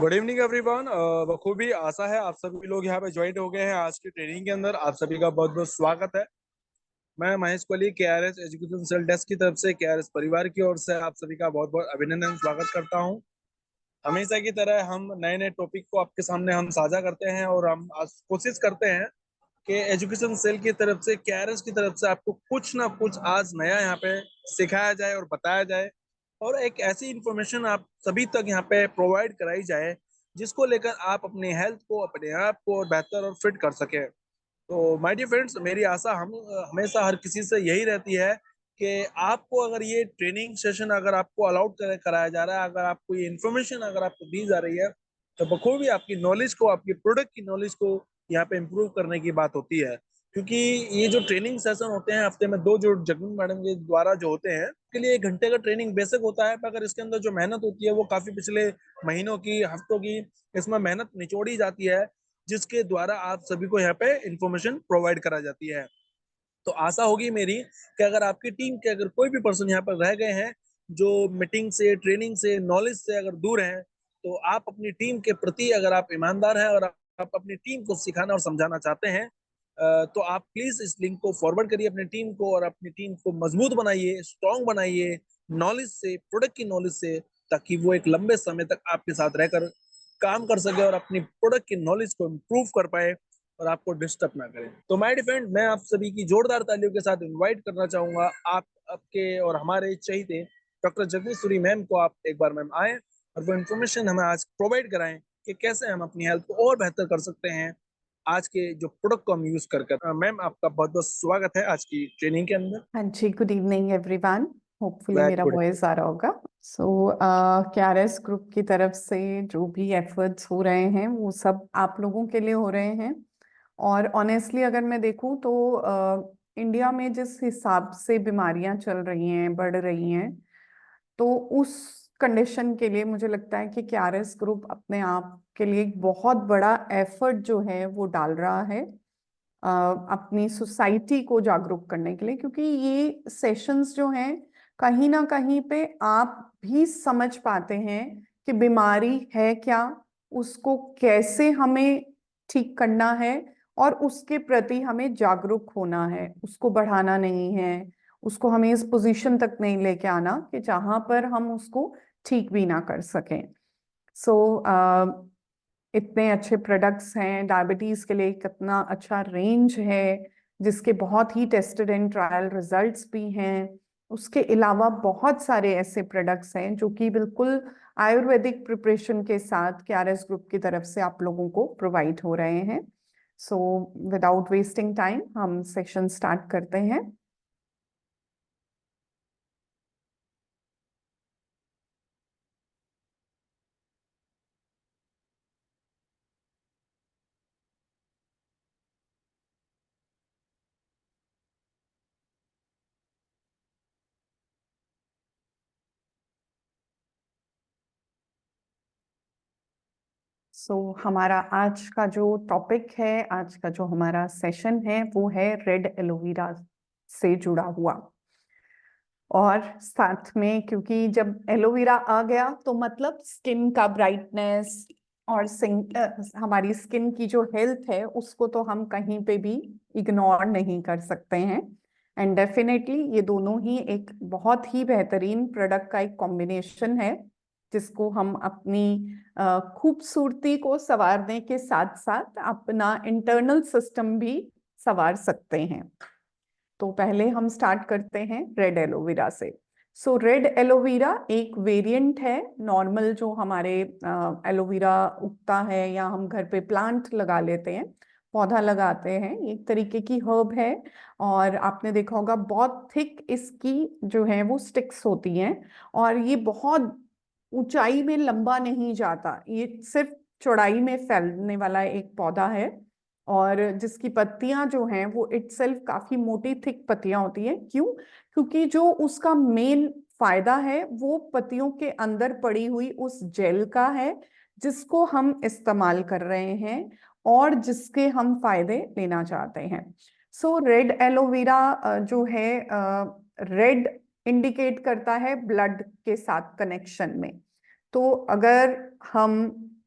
Good evening everyone. बखूबी आशा है आप सभी लोग यहाँ पे ज्वाइन हो गए हैं आज की ट्रेनिंग के अंदर। आप सभी का बहुत बहुत स्वागत है। मैं Mahesh Kohli KRS education cell desk की तरफ से केआरएस परिवार की ओर से आप सभी का बहुत बहुत अभिनंदन स्वागत करता हूँ। हमेशा की तरह हम नए नए टॉपिक को आपके सामने हम साझा करते हैं और हम आज कोशिश करते हैं कि एजुकेशन सेल की तरफ से केआरएस की तरफ से आपको कुछ ना कुछ आज नया यहाँ पे सिखाया जाए और बताया जाए और एक ऐसी इंफॉर्मेशन आप सभी तक यहाँ पे प्रोवाइड कराई जाए जिसको लेकर आप अपने हेल्थ को, अपने आप को और बेहतर और फिट कर सके। तो माय डियर फ्रेंड्स, मेरी आशा हम हमेशा हर किसी से यही रहती है कि आपको अगर ये ट्रेनिंग सेशन अगर आपको अलाउड कराया जा रहा है, अगर आपको ये इन्फॉर्मेशन अगर आपको दी जा रही है, तो बखूबी आपकी नॉलेज को, आपकी प्रोडक्ट की नॉलेज को यहाँ पे इम्प्रूव करने की बात होती है। क्योंकि ये जो ट्रेनिंग सेशन होते हैं हफ्ते में दो, जो जगन मैडम के द्वारा जो होते हैं, के लिए 1 घंटे का ट्रेनिंग बेसिक होता है, मगर इसके अंदर जो मेहनत होती है वो काफी पिछले महीनों की, हफ्तों की इसमें मेहनत निचोड़ी जाती है, जिसके द्वारा आप सभी को यहाँ पे इंफॉर्मेशन प्रोवाइड करा जाती है। तो आशा होगी मेरी कि अगर आपकी टीम के अगर कोई भी पर्सन यहाँ पर रह गए हैं जो मीटिंग से, ट्रेनिंग से, नॉलेज से अगर दूर हैं, तो आप अपनी टीम के प्रति अगर आप ईमानदार हैं और आप अपनी टीम को सिखाना और समझाना चाहते हैं, तो आप प्लीज इस लिंक को फॉरवर्ड करिए अपनी टीम को और अपनी टीम को मजबूत बनाइए, स्ट्रांग बनाइए नॉलेज से, प्रोडक्ट की नॉलेज से, ताकि वो एक लंबे समय तक आपके साथ रहकर काम कर सके और अपनी प्रोडक्ट की नॉलेज को इम्प्रूव कर पाए और आपको डिस्टर्ब ना करें। तो माय डिफेंड, मैं आप सभी की जोरदार तालियों के साथ इनवाइट करना चाहूंगा आप आपके और हमारे चहीते डॉक्टर जगदीश्वरी मैम को। आप एक बार मैम आए और वो इन्फॉर्मेशन हमें आज प्रोवाइड कराएं कि कैसे हम अपनी हेल्थ को और बेहतर कर सकते हैं आज के जो प्रोडक्ट को हम यूज कर। मैम, आपका बहुत बहुत स्वागत है आज की ट्रेनिंग के अंदर। हाँ जी, good evening everyone. Hopefully very मेरा गुड। वॉइस आ रहा होगा। सो केआरएस ग्रुप की तरफ से जो भी एफर्ट्स हो रहे हैं वो सब आप लोगों के लिए हो रहे हैं। और ऑनेस्टली अगर मैं देखूं तो इंडिया में जिस हिसाब से बीमारियां चल रही हैं, बढ़ रही हैं, तो उस कंडीशन के लिए मुझे लगता है कि केआरएस ग्रुप अपने आप के लिए एक बहुत बड़ा एफर्ट जो है वो डाल रहा है अपनी सोसाइटी को जागरूक करने के लिए। क्योंकि ये सेशंस जो हैं कहीं ना कहीं पे आप भी समझ पाते हैं कि बीमारी है क्या, उसको कैसे हमें ठीक करना है और उसके प्रति हमें जागरूक होना है, उसको बढ़ाना नहीं है, उसको हमें इस पोजीशन तक नहीं लेके आना कि जहां पर हम उसको ठीक भी ना कर सकें। सो इतने अच्छे प्रोडक्ट्स हैं, डायबिटीज के लिए कितना अच्छा रेंज है जिसके बहुत ही टेस्टेड एंड ट्रायल रिजल्ट्स भी हैं। उसके अलावा बहुत सारे ऐसे प्रोडक्ट्स हैं जो कि बिल्कुल आयुर्वेदिक प्रिपरेशन के साथ केआरएस ग्रुप की तरफ से आप लोगों को प्रोवाइड हो रहे हैं। सो विदाउट वेस्टिंग टाइम हम सेशन स्टार्ट करते हैं। हमारा आज का जो टॉपिक है, आज का जो हमारा सेशन है वो है रेड एलोवेरा से जुड़ा हुआ। और साथ में क्योंकि जब एलोवेरा आ गया तो मतलब स्किन का ब्राइटनेस और हमारी स्किन की जो हेल्थ है उसको तो हम कहीं पे भी इग्नोर नहीं कर सकते हैं। एंड डेफिनेटली ये दोनों ही एक बहुत ही बेहतरीन प्रोडक्ट का एक कॉम्बिनेशन है जिसको हम अपनी खूबसूरती को संवारने के साथ साथ अपना इंटरनल सिस्टम भी संवार सकते हैं। तो पहले हम स्टार्ट करते हैं रेड एलोवेरा से। रेड एलोवेरा एक वेरिएंट है नॉर्मल जो हमारे एलोवेरा उगता है या हम घर पे प्लांट लगा लेते हैं, पौधा लगाते हैं, एक तरीके की हर्ब है। और आपने देखा होगा बहुत थिक इसकी जो है वो स्टिक्स होती हैं और ये बहुत ऊंचाई में लंबा नहीं जाता, ये सिर्फ चौड़ाई में फैलने वाला एक पौधा है। और जिसकी पत्तियां जो हैं वो इटसेल्फ काफी मोटी थिक पत्तियां होती हैं। क्यों? क्योंकि जो उसका मेन फायदा है वो पत्तियों के अंदर पड़ी हुई उस जेल का है जिसको हम इस्तेमाल कर रहे हैं और जिसके हम फायदे लेना चाहते हैं। रेड एलोवेरा जो है, रेड इंडिकेट करता है ब्लड के साथ कनेक्शन में। तो अगर हम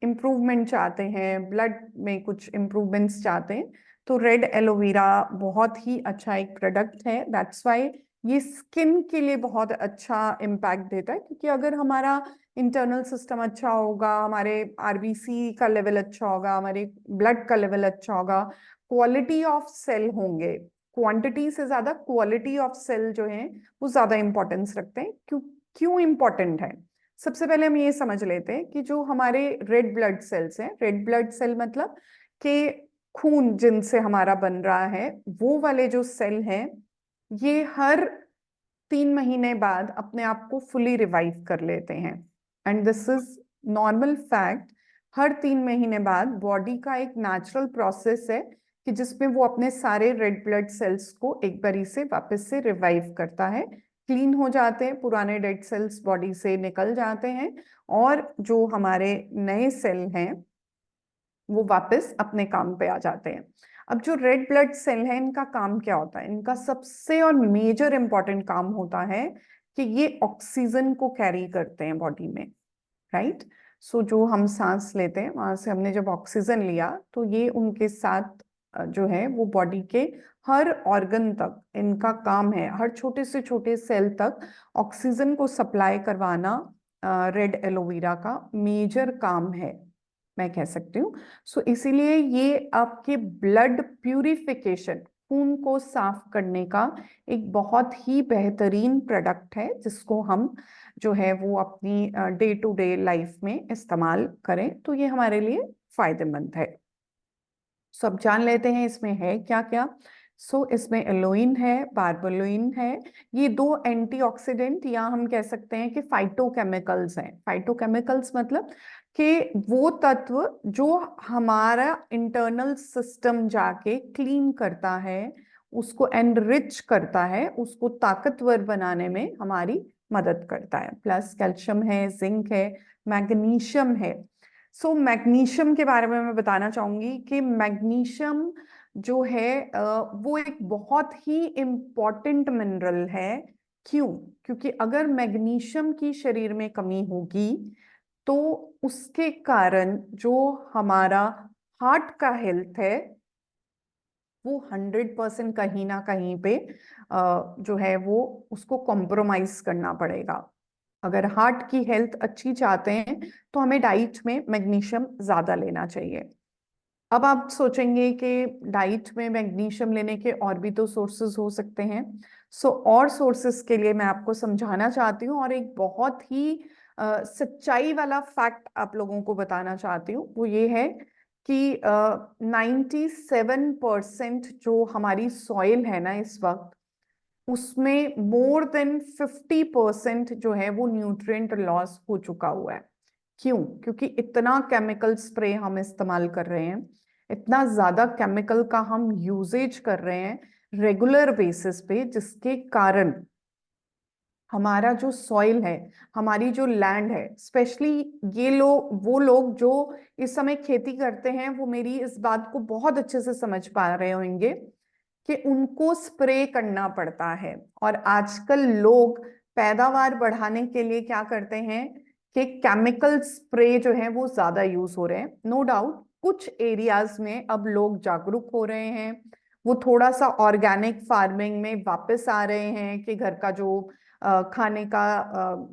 इम्प्रूवमेंट चाहते हैं, ब्लड में कुछ इम्प्रूवमेंट्स चाहते हैं, तो रेड एलोवेरा बहुत ही अच्छा एक प्रोडक्ट है। दैट्स वाई ये स्किन के लिए बहुत अच्छा इम्पैक्ट देता है, क्योंकि अगर हमारा इंटरनल सिस्टम अच्छा होगा, हमारे आरबीसी का लेवल अच्छा होगा, हमारे ब्लड का लेवल अच्छा होगा, क्वालिटी ऑफ सेल होंगे, क्वांटिटी से ज्यादा क्वालिटी ऑफ सेल जो है वो ज्यादा इंपॉर्टेंस रखते हैं। क्यों क्यों इंपॉर्टेंट है? सबसे पहले हम ये समझ लेते हैं कि जो हमारे रेड ब्लड सेल्स हैं, रेड ब्लड सेल मतलब कि खून जिनसे हमारा बन रहा है, वो वाले जो सेल हैं, ये हर 3 महीने बाद अपने आप को फुली रिवाइव कर लेते हैं। And this is normal fact. हर 3 महीने बाद बॉडी का एक नेचुरल प्रोसेस है कि जिसमें वो अपने सारे रेड ब्लड सेल्स को एक बारी से वापस से रिवाइव करता है, क्लीन हो जाते हैं, पुराने डेड सेल्स बॉडी से निकल जाते हैं, और जो हमारे नए सेल हैं वो वापस अपने काम पे आ जाते हैं। अब जो रेड ब्लड सेल है, इनका काम क्या होता है? इनका सबसे और मेजर इंपॉर्टेंट काम होता है कि ये ऑक्सीजन को कैरी करते हैं बॉडी में, राइट? सो जो हम सांस लेते हैं, वहां से हमने जब ऑक्सीजन लिया, तो ये उनके साथ जो है वो बॉडी के हर ऑर्गन तक इनका काम है, हर छोटे से छोटे सेल तक ऑक्सीजन को सप्लाई करवाना रेड एलोवेरा का मेजर काम है, मैं कह सकती हूँ। सो इसीलिए ये आपके ब्लड प्यूरिफिकेशन, खून को साफ करने का एक बहुत ही बेहतरीन प्रोडक्ट है, जिसको हम जो है वो अपनी डे टू डे लाइफ में इस्तेमाल करें तो ये हमारे लिए फायदेमंद है। सो अब जान लेते हैं इसमें है क्या क्या। सो इसमें एलोइन है, बार्बेलोइन है। ये दो एंटीऑक्सीडेंट, या हम कह सकते हैं कि फाइटोकेमिकल्स हैं। फाइटोकेमिकल्स मतलब कि वो तत्व जो हमारा इंटरनल सिस्टम जाके क्लीन करता है, उसको एनरिच करता है, उसको ताकतवर बनाने में हमारी मदद करता है। प्लस कैल्शियम है, जिंक है, मैग्नीशियम है। सो मैग्नीशियम के बारे में मैं बताना चाहूंगी कि मैग्नीशियम जो है वो एक बहुत ही इम्पॉर्टेंट मिनरल है। क्यों? क्योंकि अगर मैग्नीशियम की शरीर में कमी होगी तो उसके कारण जो हमारा हार्ट का हेल्थ है वो 100% कहीं ना कहीं पे जो है वो उसको कॉम्प्रोमाइज करना पड़ेगा। अगर हार्ट की हेल्थ अच्छी चाहते हैं तो हमें डाइट में मैग्नीशियम ज्यादा लेना चाहिए। अब आप सोचेंगे कि डाइट में मैग्नीशियम लेने के और भी तो सोर्सेज हो सकते हैं। और सोर्सेज के लिए मैं आपको समझाना चाहती हूँ, और एक बहुत ही सच्चाई वाला फैक्ट आप लोगों को बताना चाहती हूँ। वो ये है कि 97% जो हमारी सॉइल है ना इस वक्त, उसमें मोर देन 50% जो है वो न्यूट्रिएंट लॉस हो चुका हुआ है। क्यों? क्योंकि इतना केमिकल स्प्रे हम इस्तेमाल कर रहे हैं, इतना ज्यादा केमिकल का हम यूजेज कर रहे हैं रेगुलर बेसिस पे, जिसके कारण हमारा जो सॉइल है, हमारी जो लैंड है, स्पेशली ये लोग, वो लोग जो इस समय खेती करते हैं, वो मेरी इस बात को बहुत अच्छे से समझ पा रहे होंगे कि उनको स्प्रे करना पड़ता है। और आजकल लोग पैदावार बढ़ाने के लिए क्या करते हैं कि केमिकल स्प्रे जो है वो ज्यादा यूज हो रहे हैं। नो डाउट कुछ एरियाज में अब लोग जागरूक हो रहे हैं, वो थोड़ा सा ऑर्गेनिक फार्मिंग में वापस आ रहे हैं कि घर का जो खाने का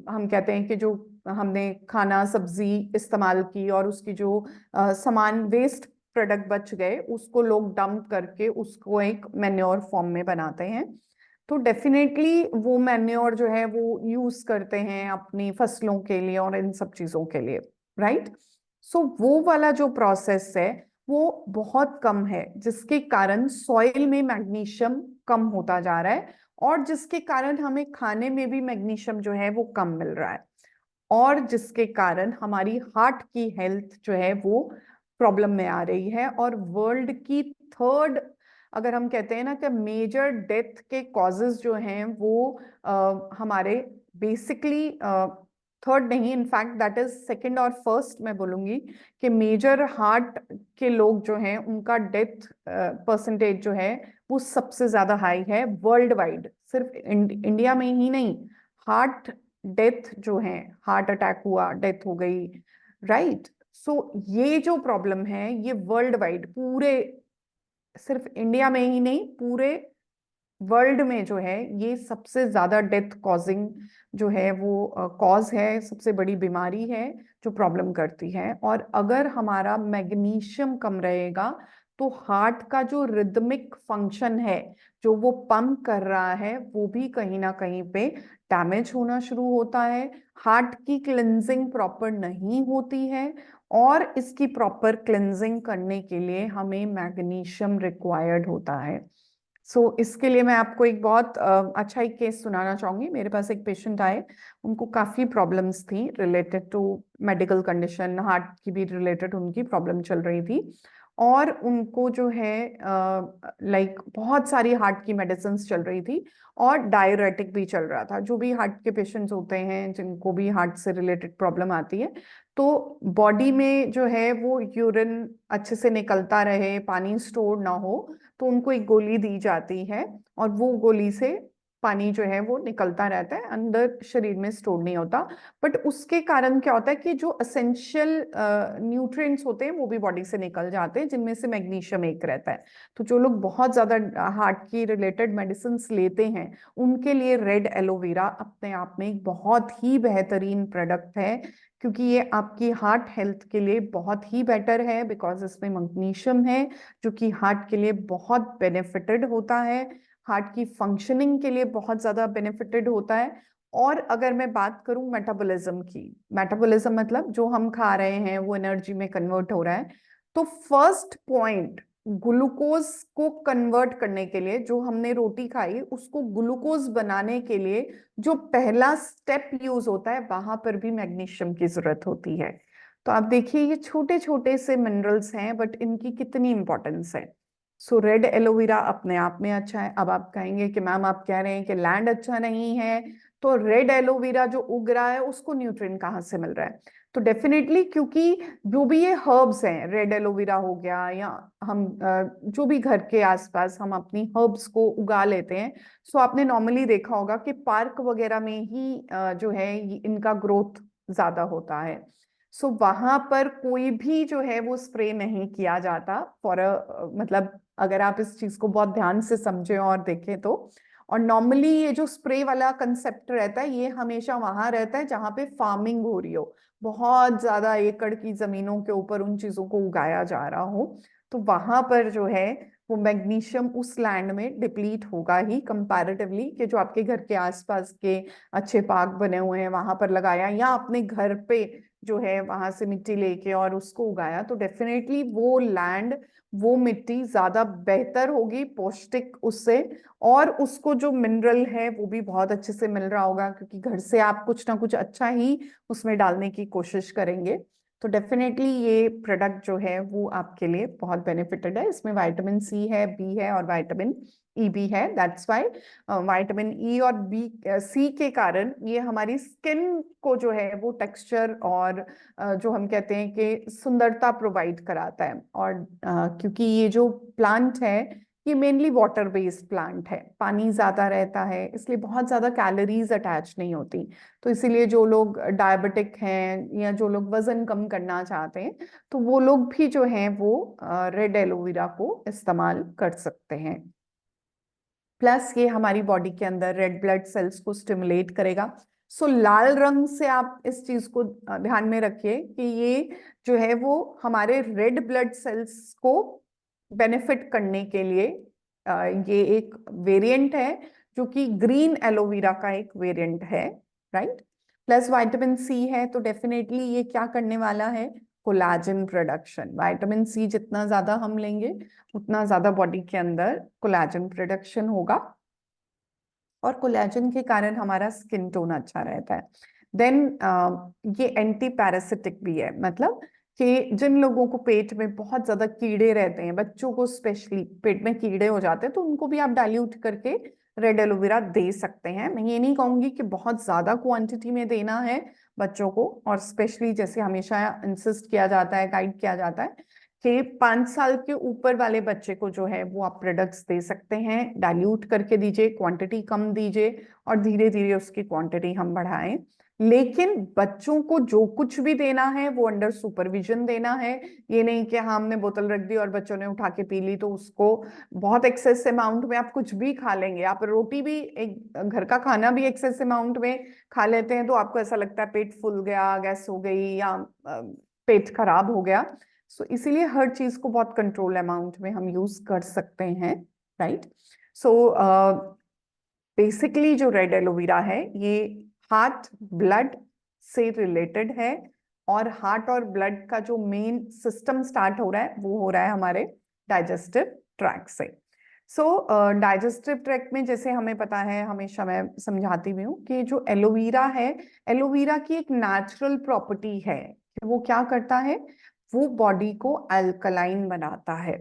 हम कहते हैं कि जो हमने खाना सब्जी इस्तेमाल की और उसकी जो सामान वेस्ट प्रोडक्ट बच गए, उसको लोग डंप करके उसको एक मैन्योर फॉर्म में बनाते हैं। तो डेफिनेटली वो मैन्योर जो है वो यूज करते हैं अपनी फसलों के लिए और इन सब चीजों के लिए, राइट? सो वो वाला जो प्रोसेस है वो बहुत कम है, जिसके कारण सॉइल में मैग्नीशियम कम होता जा रहा है, और जिसके कारण हमें खाने में भी मैग्नीशियम जो है वो कम मिल रहा है, और जिसके कारण हमारी हार्ट की हेल्थ जो है वो प्रॉब्लम में आ रही है। और वर्ल्ड की थर्ड, अगर हम कहते हैं ना कि मेजर डेथ के कॉजेज जो हैं वो हमारे बेसिकली थर्ड नहीं, इनफैक्ट दैट इज सेकंड और फर्स्ट, मैं बोलूंगी कि मेजर हार्ट के लोग जो हैं उनका डेथ परसेंटेज जो है वो सबसे ज्यादा हाई है वर्ल्ड वाइड। सिर्फ इंडिया में ही नहीं, हार्ट डेथ जो है, हार्ट अटैक हुआ, डेथ हो गई, राइट? ये जो प्रॉब्लम है ये वर्ल्ड वाइड, पूरे, सिर्फ इंडिया में ही नहीं, पूरे वर्ल्ड में जो है ये सबसे ज्यादा डेथ कॉजिंग जो है वो कॉज है, सबसे बड़ी बीमारी है जो प्रॉब्लम करती है। और अगर हमारा मैग्नीशियम कम रहेगा तो हार्ट का जो रिदमिक फंक्शन है, जो वो पंप कर रहा है, वो भी कहीं ना कहीं पे डैमेज होना शुरू होता है। हार्ट की क्लिनजिंग प्रॉपर नहीं होती है, और इसकी प्रॉपर क्लिनजिंग करने के लिए हमें मैग्नीशियम रिक्वायर्ड होता है। इसके लिए मैं आपको एक बहुत अच्छा एक केस सुनाना चाहूंगी। मेरे पास एक पेशेंट आए, उनको काफी प्रॉब्लम्स थी related to medical condition, heart की भी रिलेटेड उनकी प्रॉब्लम चल रही थी। और उनको जो है लाइक बहुत सारी हार्ट की मेडिसिन चल रही थी, और डायरेटिक भी चल रहा था। जो भी हार्ट के पेशेंट्स होते हैं, जिनको भी हार्ट से रिलेटेड प्रॉब्लम आती है, तो बॉडी में जो है वो यूरिन अच्छे से निकलता रहे, पानी स्टोर ना हो, तो उनको एक गोली दी जाती है, और वो गोली से पानी जो है वो निकलता रहता है, अंदर शरीर में स्टोर नहीं होता। बट उसके कारण क्या होता है कि जो असेंशियल न्यूट्रिएंट्स होते हैं वो भी बॉडी से निकल जाते हैं, जिनमें से मैग्नीशियम एक रहता है। तो जो लोग बहुत ज्यादा हार्ट की रिलेटेड मेडिसिन लेते हैं, उनके लिए रेड एलोवेरा अपने आप में एक बहुत ही बेहतरीन प्रोडक्ट है, क्योंकि ये आपकी हार्ट हेल्थ के लिए बहुत ही बेटर है, बिकॉज इसमें मैग्नीशियम है, जो कि हार्ट के लिए बहुत बेनिफिटेड होता है, हार्ट की फंक्शनिंग के लिए बहुत ज्यादा बेनिफिटेड होता है। और अगर मैं बात करूं मेटाबॉलिज्म की, मेटाबॉलिज्म मतलब जो हम खा रहे हैं वो एनर्जी में कन्वर्ट हो रहा है, तो फर्स्ट पॉइंट, ग्लूकोज को कन्वर्ट करने के लिए, जो हमने रोटी खाई उसको ग्लूकोज बनाने के लिए जो पहला स्टेप यूज होता है, वहां पर भी मैग्नीशियम की जरूरत होती है। तो आप देखिए ये छोटे छोटे से मिनरल्स हैं, बट इनकी कितनी इंपॉर्टेंस है। रेड एलोवेरा अपने आप में अच्छा है। अब आप कहेंगे कि मैम आप कह रहे हैं कि लैंड अच्छा नहीं है, तो रेड एलोवेरा जो उग रहा है उसको न्यूट्रिएंट कहाँ से मिल रहा है? तो डेफिनेटली, क्योंकि जो भी ये हर्ब्स हैं, रेड एलोवेरा हो गया, या हम जो भी घर के आसपास हम अपनी हर्ब्स को उगा लेते हैं, सो आपने नॉर्मली देखा होगा कि पार्क वगैरह में ही जो है इनका ग्रोथ ज्यादा होता है। वहां पर कोई भी जो है वो स्प्रे नहीं किया जाता फॉर मतलब, अगर आप इस चीज को बहुत ध्यान से समझें और देखें तो। और नॉर्मली ये जो स्प्रे वाला कंसेप्ट रहता है, ये हमेशा वहां रहता है जहां पे फार्मिंग हो रही हो, बहुत ज्यादा एकड़ की जमीनों के ऊपर उन चीजों को उगाया जा रहा हो, तो वहां पर जो है वो मैग्नीशियम उस लैंड में डिप्लीट होगा ही कंपैरेटिवली, कि जो आपके घर के आसपास के अच्छे पार्क बने हुए हैं वहां पर लगाया, या अपने घर पे जो है वहां से मिट्टी लेके और उसको उगाया, तो डेफिनेटली वो लैंड, वो मिट्टी ज्यादा बेहतर होगी, पौष्टिक उससे, और उसको जो मिनरल है वो भी बहुत अच्छे से मिल रहा होगा, क्योंकि घर से आप कुछ ना कुछ अच्छा ही उसमें डालने की कोशिश करेंगे। तो डेफिनेटली ये प्रोडक्ट जो है वो आपके लिए बहुत बेनिफिटेड है। इसमें विटामिन सी है, बी है, और विटामिन ई भी है। दैट्स वाई विटामिन ई और बी सी के कारण ये हमारी स्किन को जो है वो टेक्सचर और जो हम कहते हैं कि सुंदरता प्रोवाइड कराता है। और क्योंकि ये जो प्लांट है ये मेनली वाटर बेस्ड प्लांट है, पानी ज्यादा रहता है, इसलिए बहुत ज्यादा कैलोरीज अटैच नहीं होती। तो इसीलिए जो लोग डायबिटिक हैं या जो लोग वजन कम करना चाहते हैं, तो वो लोग भी जो हैं वो रेड एलोवेरा को इस्तेमाल कर सकते हैं। प्लस ये हमारी बॉडी के अंदर रेड ब्लड सेल्स को स्टिमुलेट करेगा। लाल रंग से आप इस चीज को ध्यान में रखिए कि ये जो है वो हमारे रेड ब्लड सेल्स को बेनिफिट करने के लिए ये एक वेरिएंट है, जो कि ग्रीन एलोवेरा का एक वेरिएंट है, राइट। प्लस विटामिन सी है, तो डेफिनेटली ये क्या करने वाला है, कोलाजन प्रोडक्शन। विटामिन सी जितना ज्यादा हम लेंगे, उतना ज्यादा बॉडी के अंदर कोलाजन प्रोडक्शन होगा, और कोलेजन के कारण हमारा स्किन टोन अच्छा रहता है। देन ये एंटी पैरासिटिक भी है, मतलब कि जिन लोगों को पेट में बहुत ज्यादा कीड़े रहते हैं, बच्चों को स्पेशली पेट में कीड़े हो जाते हैं, तो उनको भी आप डाइल्यूट करके रेड एलोवेरा दे सकते हैं। मैं ये नहीं कहूंगी कि बहुत ज्यादा क्वांटिटी में देना है बच्चों को, और स्पेशली जैसे हमेशा इंसिस्ट किया जाता है, गाइड किया जाता है कि 5 साल के ऊपर वाले बच्चे को जो है वो आप प्रोडक्ट्स दे सकते हैं, डाइल्यूट करके दीजिए, क्वांटिटी कम दीजिए, और धीरे धीरे उसकी क्वांटिटी हम बढ़ाएं। लेकिन बच्चों को जो कुछ भी देना है वो अंडर सुपरविजन देना है। ये नहीं कि हाँ हमने बोतल रख दी और बच्चों ने उठा के पी ली, तो उसको बहुत एक्सेस अमाउंट में आप कुछ भी खा लेंगे, आप रोटी भी, एक घर का खाना भी एक्सेस अमाउंट में खा लेते हैं तो आपको ऐसा लगता है पेट फूल गया, गैस हो गई, या पेट खराब हो गया। सो इसीलिए हर चीज को बहुत कंट्रोल अमाउंट में हम यूज कर सकते हैं, राइट। सो बेसिकली जो रेड एलोवेरा है ये हार्ट ब्लड से रिलेटेड है, और हार्ट और ब्लड का जो मेन सिस्टम स्टार्ट हो रहा है वो हो रहा है हमारे डाइजेस्टिव ट्रैक से। सो डाइजेस्टिव ट्रैक में जैसे हमें पता है, हमेशा मैं समझाती भी हूँ कि जो एलोवेरा है, एलोवेरा की एक नेचुरल प्रॉपर्टी है कि वो क्या करता है, वो बॉडी को अल्कलाइन बनाता है।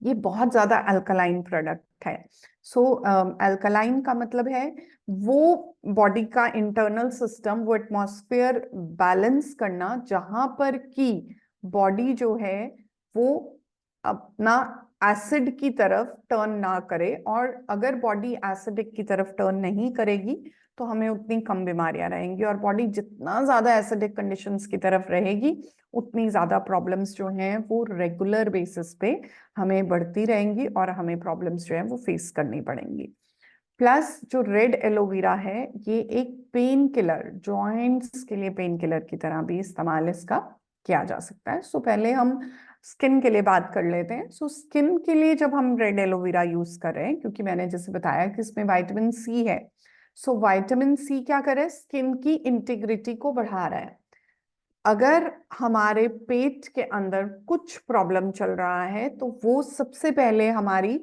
ये बहुत ज्यादा अल्कलाइन प्रोडक्ट है। सो अल्कलाइन का मतलब है वो बॉडी का इंटरनल सिस्टम, वो एटमॉस्फेयर बैलेंस करना, जहां पर की बॉडी जो है वो अपना एसिड की तरफ टर्न ना करे। और अगर बॉडी एसिडिक की तरफ टर्न नहीं करेगी तो हमें उतनी कम बीमारियां रहेंगी, और बॉडी जितना ज्यादा एसिडिक कंडीशंस की तरफ रहेगी उतनी ज्यादा प्रॉब्लम्स जो हैं वो रेगुलर बेसिस पे हमें बढ़ती रहेंगी और हमें प्रॉब्लम्स जो है वो फेस करनी पड़ेंगी। प्लस जो रेड एलोवेरा है ये एक पेन किलर, जॉइंट्स के लिए पेन किलर की तरह भी इस्तेमाल इसका किया जा सकता है। सो पहले हम स्किन के लिए बात कर लेते हैं। सो स्किन के लिए जब हम रेड एलोवेरा यूज कर रहे हैं, क्योंकि मैंने जैसे बताया कि इसमें विटामिन सी है, सो विटामिन सी क्या करे, स्किन की इंटीग्रिटी को बढ़ा रहा है। अगर हमारे पेट के अंदर कुछ प्रॉब्लम चल रहा है तो वो सबसे पहले हमारी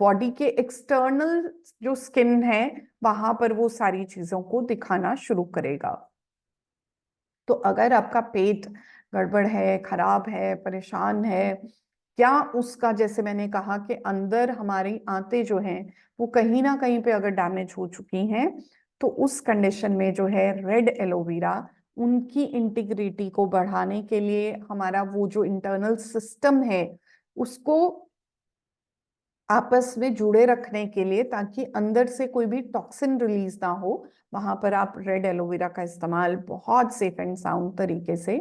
बॉडी के एक्सटर्नल जो स्किन है वहां पर वो सारी चीजों को दिखाना शुरू करेगा। तो अगर आपका पेट गड़बड़ है, खराब है, परेशान है, या उसका जैसे मैंने कहा कि अंदर हमारी आंतें जो हैं वो कहीं ना कहीं पे अगर डैमेज हो चुकी हैं, तो उस कंडीशन में जो है रेड एलोवेरा उनकी इंटीग्रिटी को बढ़ाने के लिए, हमारा वो जो इंटरनल सिस्टम है उसको आपस में जुड़े रखने के लिए, ताकि अंदर से कोई भी टॉक्सिन रिलीज ना हो, वहां पर आप रेड एलोवेरा का इस्तेमाल बहुत सेफ एंड साउंड तरीके से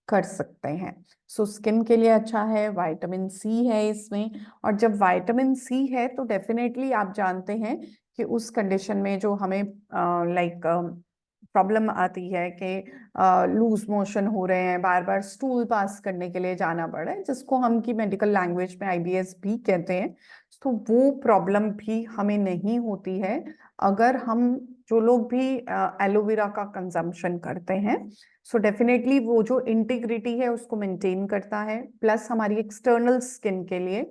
कर सकते हैं। सो स्किन के लिए अच्छा है, विटामिन सी है इसमें। और जब विटामिन सी है तो डेफिनेटली आप जानते हैं कि उस कंडीशन में जो हमें लाइक प्रॉब्लम आती है कि लूज मोशन हो रहे हैं, बार बार स्टूल पास करने के लिए जाना पड़ रहा है, जिसको हम की मेडिकल लैंग्वेज में आईबीएस भी कहते हैं, तो वो प्रॉब्लम भी हमें नहीं होती है अगर हम, जो लोग भी एलोवेरा का कंजम्पशन करते हैं। सो डेफिनेटली वो जो इंटीग्रिटी है उसको मेंटेन करता है। प्लस हमारी एक्सटर्नल स्किन के लिए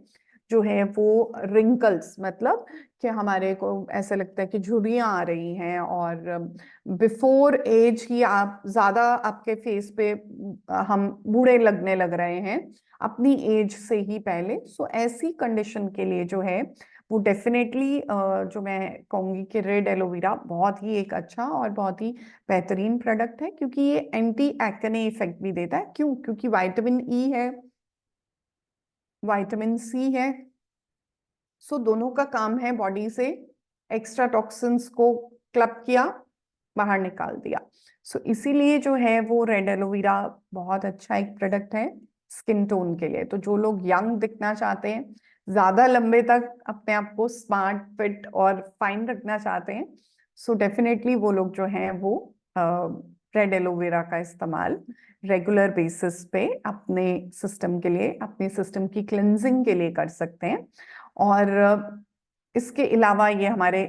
जो है वो रिंकल्स, मतलब कि हमारे को ऐसा लगता है कि झुर्रियां आ रही हैं, और बिफोर एज ही आप ज्यादा आपके फेस पे हम बूढ़े लगने लग रहे हैं अपनी एज से ही पहले। सो ऐसी कंडीशन के लिए जो है वो डेफिनेटली जो मैं कहूंगी कि रेड एलोवेरा बहुत ही एक अच्छा और बहुत ही बेहतरीन प्रोडक्ट है, क्योंकि ये एंटी एक्ने इफेक्ट भी देता है। क्यों? क्योंकि विटामिन ई है, विटामिन सी है। सो दोनों का काम है बॉडी से एक्स्ट्रा टॉक्सिन्स को क्लब किया, बाहर निकाल दिया। सो इसीलिए जो है वो रेड एलोवेरा बहुत अच्छा एक प्रोडक्ट है स्किन टोन के लिए। तो जो लोग यंग दिखना चाहते हैं, ज्यादा लंबे तक अपने आप को स्मार्ट, फिट और फाइन रखना चाहते हैं, सो डेफिनेटली वो लोग जो हैं वो रेड एलोवेरा का इस्तेमाल रेगुलर बेसिस पे अपने सिस्टम के लिए, अपने सिस्टम की क्लिनजिंग के लिए कर सकते हैं। और इसके अलावा ये हमारे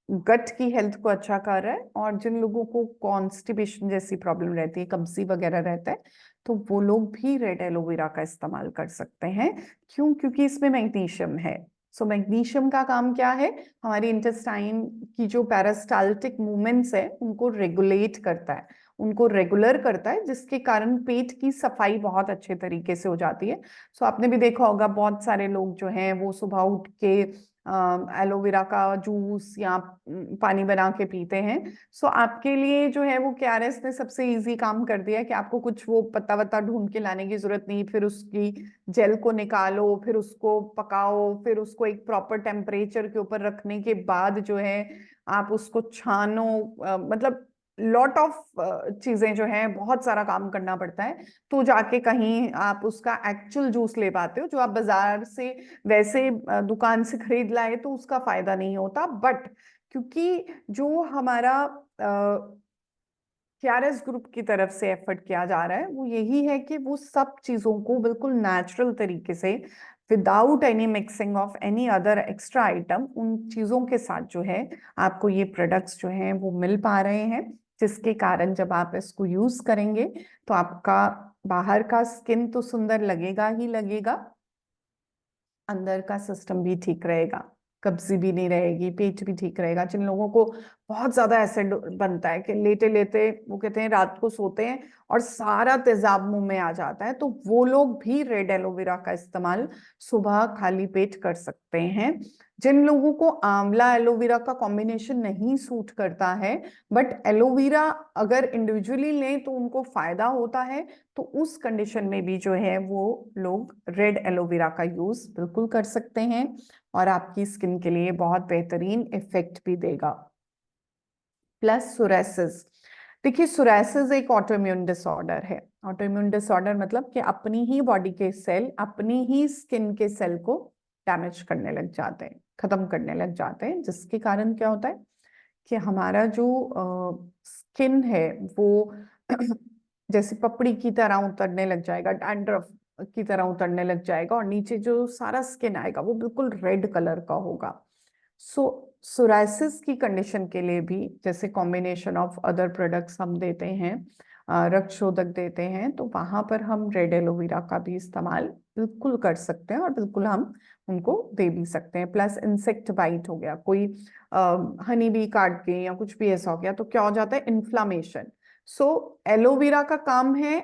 गट की हेल्थ को अच्छा कर रहा है, और जिन लोगों को कॉन्स्टिपेशन जैसी प्रॉब्लम रहती है, कब्जी वगैरह रहता है, तो वो लोग भी रेड एलोवेरा का इस्तेमाल कर सकते हैं। क्यों? क्योंकि इसमें मैग्नीशियम है। सो मैग्नीशियम का काम क्या है, हमारी इंटेस्टाइन की जो पेरिस्टाल्टिक मूवमेंट्स है उनको रेगुलेट करता है, उनको रेगुलर करता है, जिसके कारण पेट की सफाई बहुत अच्छे तरीके से हो जाती है। सो आपने भी देखा होगा बहुत सारे लोग जो हैं वो सुबह उठ के एलोवेरा का जूस या पानी बना के पीते हैं। सो आपके लिए जो है वो केआरएस ने सबसे इजी काम कर दिया है कि आपको कुछ वो पत्ता वत्ता ढूंढ के लाने की जरूरत नहीं, फिर उसकी जेल को निकालो, फिर उसको पकाओ, फिर उसको एक प्रॉपर टेम्परेचर के ऊपर रखने के बाद जो है आप उसको छानो, मतलब लॉट ऑफ चीजें जो हैं, बहुत सारा काम करना पड़ता है, तो जाके कहीं आप उसका एक्चुअल जूस ले पाते हो। जो आप बाजार से वैसे दुकान से खरीद लाए तो उसका फायदा नहीं होता। बट क्योंकि जो हमारा केआरएस ग्रुप की तरफ से एफर्ट किया जा रहा है वो यही है कि वो सब चीजों को बिल्कुल नेचुरल तरीके से, without any mixing of any other extra item, उन चीजों के साथ जो है आपको ये प्रोडक्ट्स जो हैं वो मिल पा रहे हैं, जिसके कारण जब आप इसको यूज करेंगे तो आपका बाहर का स्किन तो सुंदर लगेगा ही लगेगा, अंदर का सिस्टम भी ठीक रहेगा, कब्जी भी नहीं रहेगी, पेट भी ठीक रहेगा। जिन लोगों को बहुत ज्यादा एसिड बनता है कि लेटे लेटे वो कहते हैं रात को सोते हैं और सारा तेजाब मुंह में आ जाता है, तो वो लोग भी रेड एलोवेरा का इस्तेमाल सुबह खाली पेट कर सकते हैं। जिन लोगों को आंवला एलोवेरा का कॉम्बिनेशन नहीं सूट करता है, बट एलोवेरा अगर इंडिविजुअली लें तो उनको फायदा होता है, तो उस कंडीशन में भी जो है वो लोग रेड एलोवेरा का यूज बिल्कुल कर सकते हैं और आपकी स्किन के लिए बहुत बेहतरीन इफेक्ट भी देगा। Plus psoriasis. देखिए, सोरासिस एक ऑटोइम्यून डिसऑर्डर है। ऑटोइम्यून डिसऑर्डर मतलब कि अपनी ही बॉडी के सेल अपनी ही स्किन के सेल को डैमेज करने लग जाते हैं, खत्म करने लग जाते हैं, जिसके कारण क्या होता है कि हमारा जो स्किन है वो जैसे पपड़ी की तरह उतरने लग जाएगा, डैंड्रफ की तरह उतरने लग जाएगा, और नीचे जो सारा स्किन आएगा वो बिल्कुल रेड कलर का होगा। सो सोराइसिस की कंडीशन के लिए भी जैसे कॉम्बिनेशन ऑफ अदर प्रोडक्ट्स हम देते हैं, रक्त शोधक देते हैं, तो वहां पर हम रेड एलोवेरा का भी इस्तेमाल बिल्कुल कर सकते हैं और बिल्कुल हम उनको दे भी सकते हैं। प्लस इंसेक्ट बाइट हो गया, कोई हनी बी काट के या कुछ भी ऐसा हो गया तो क्या हो जाता है, इन्फ्लामेशन। सो एलोवेरा का काम है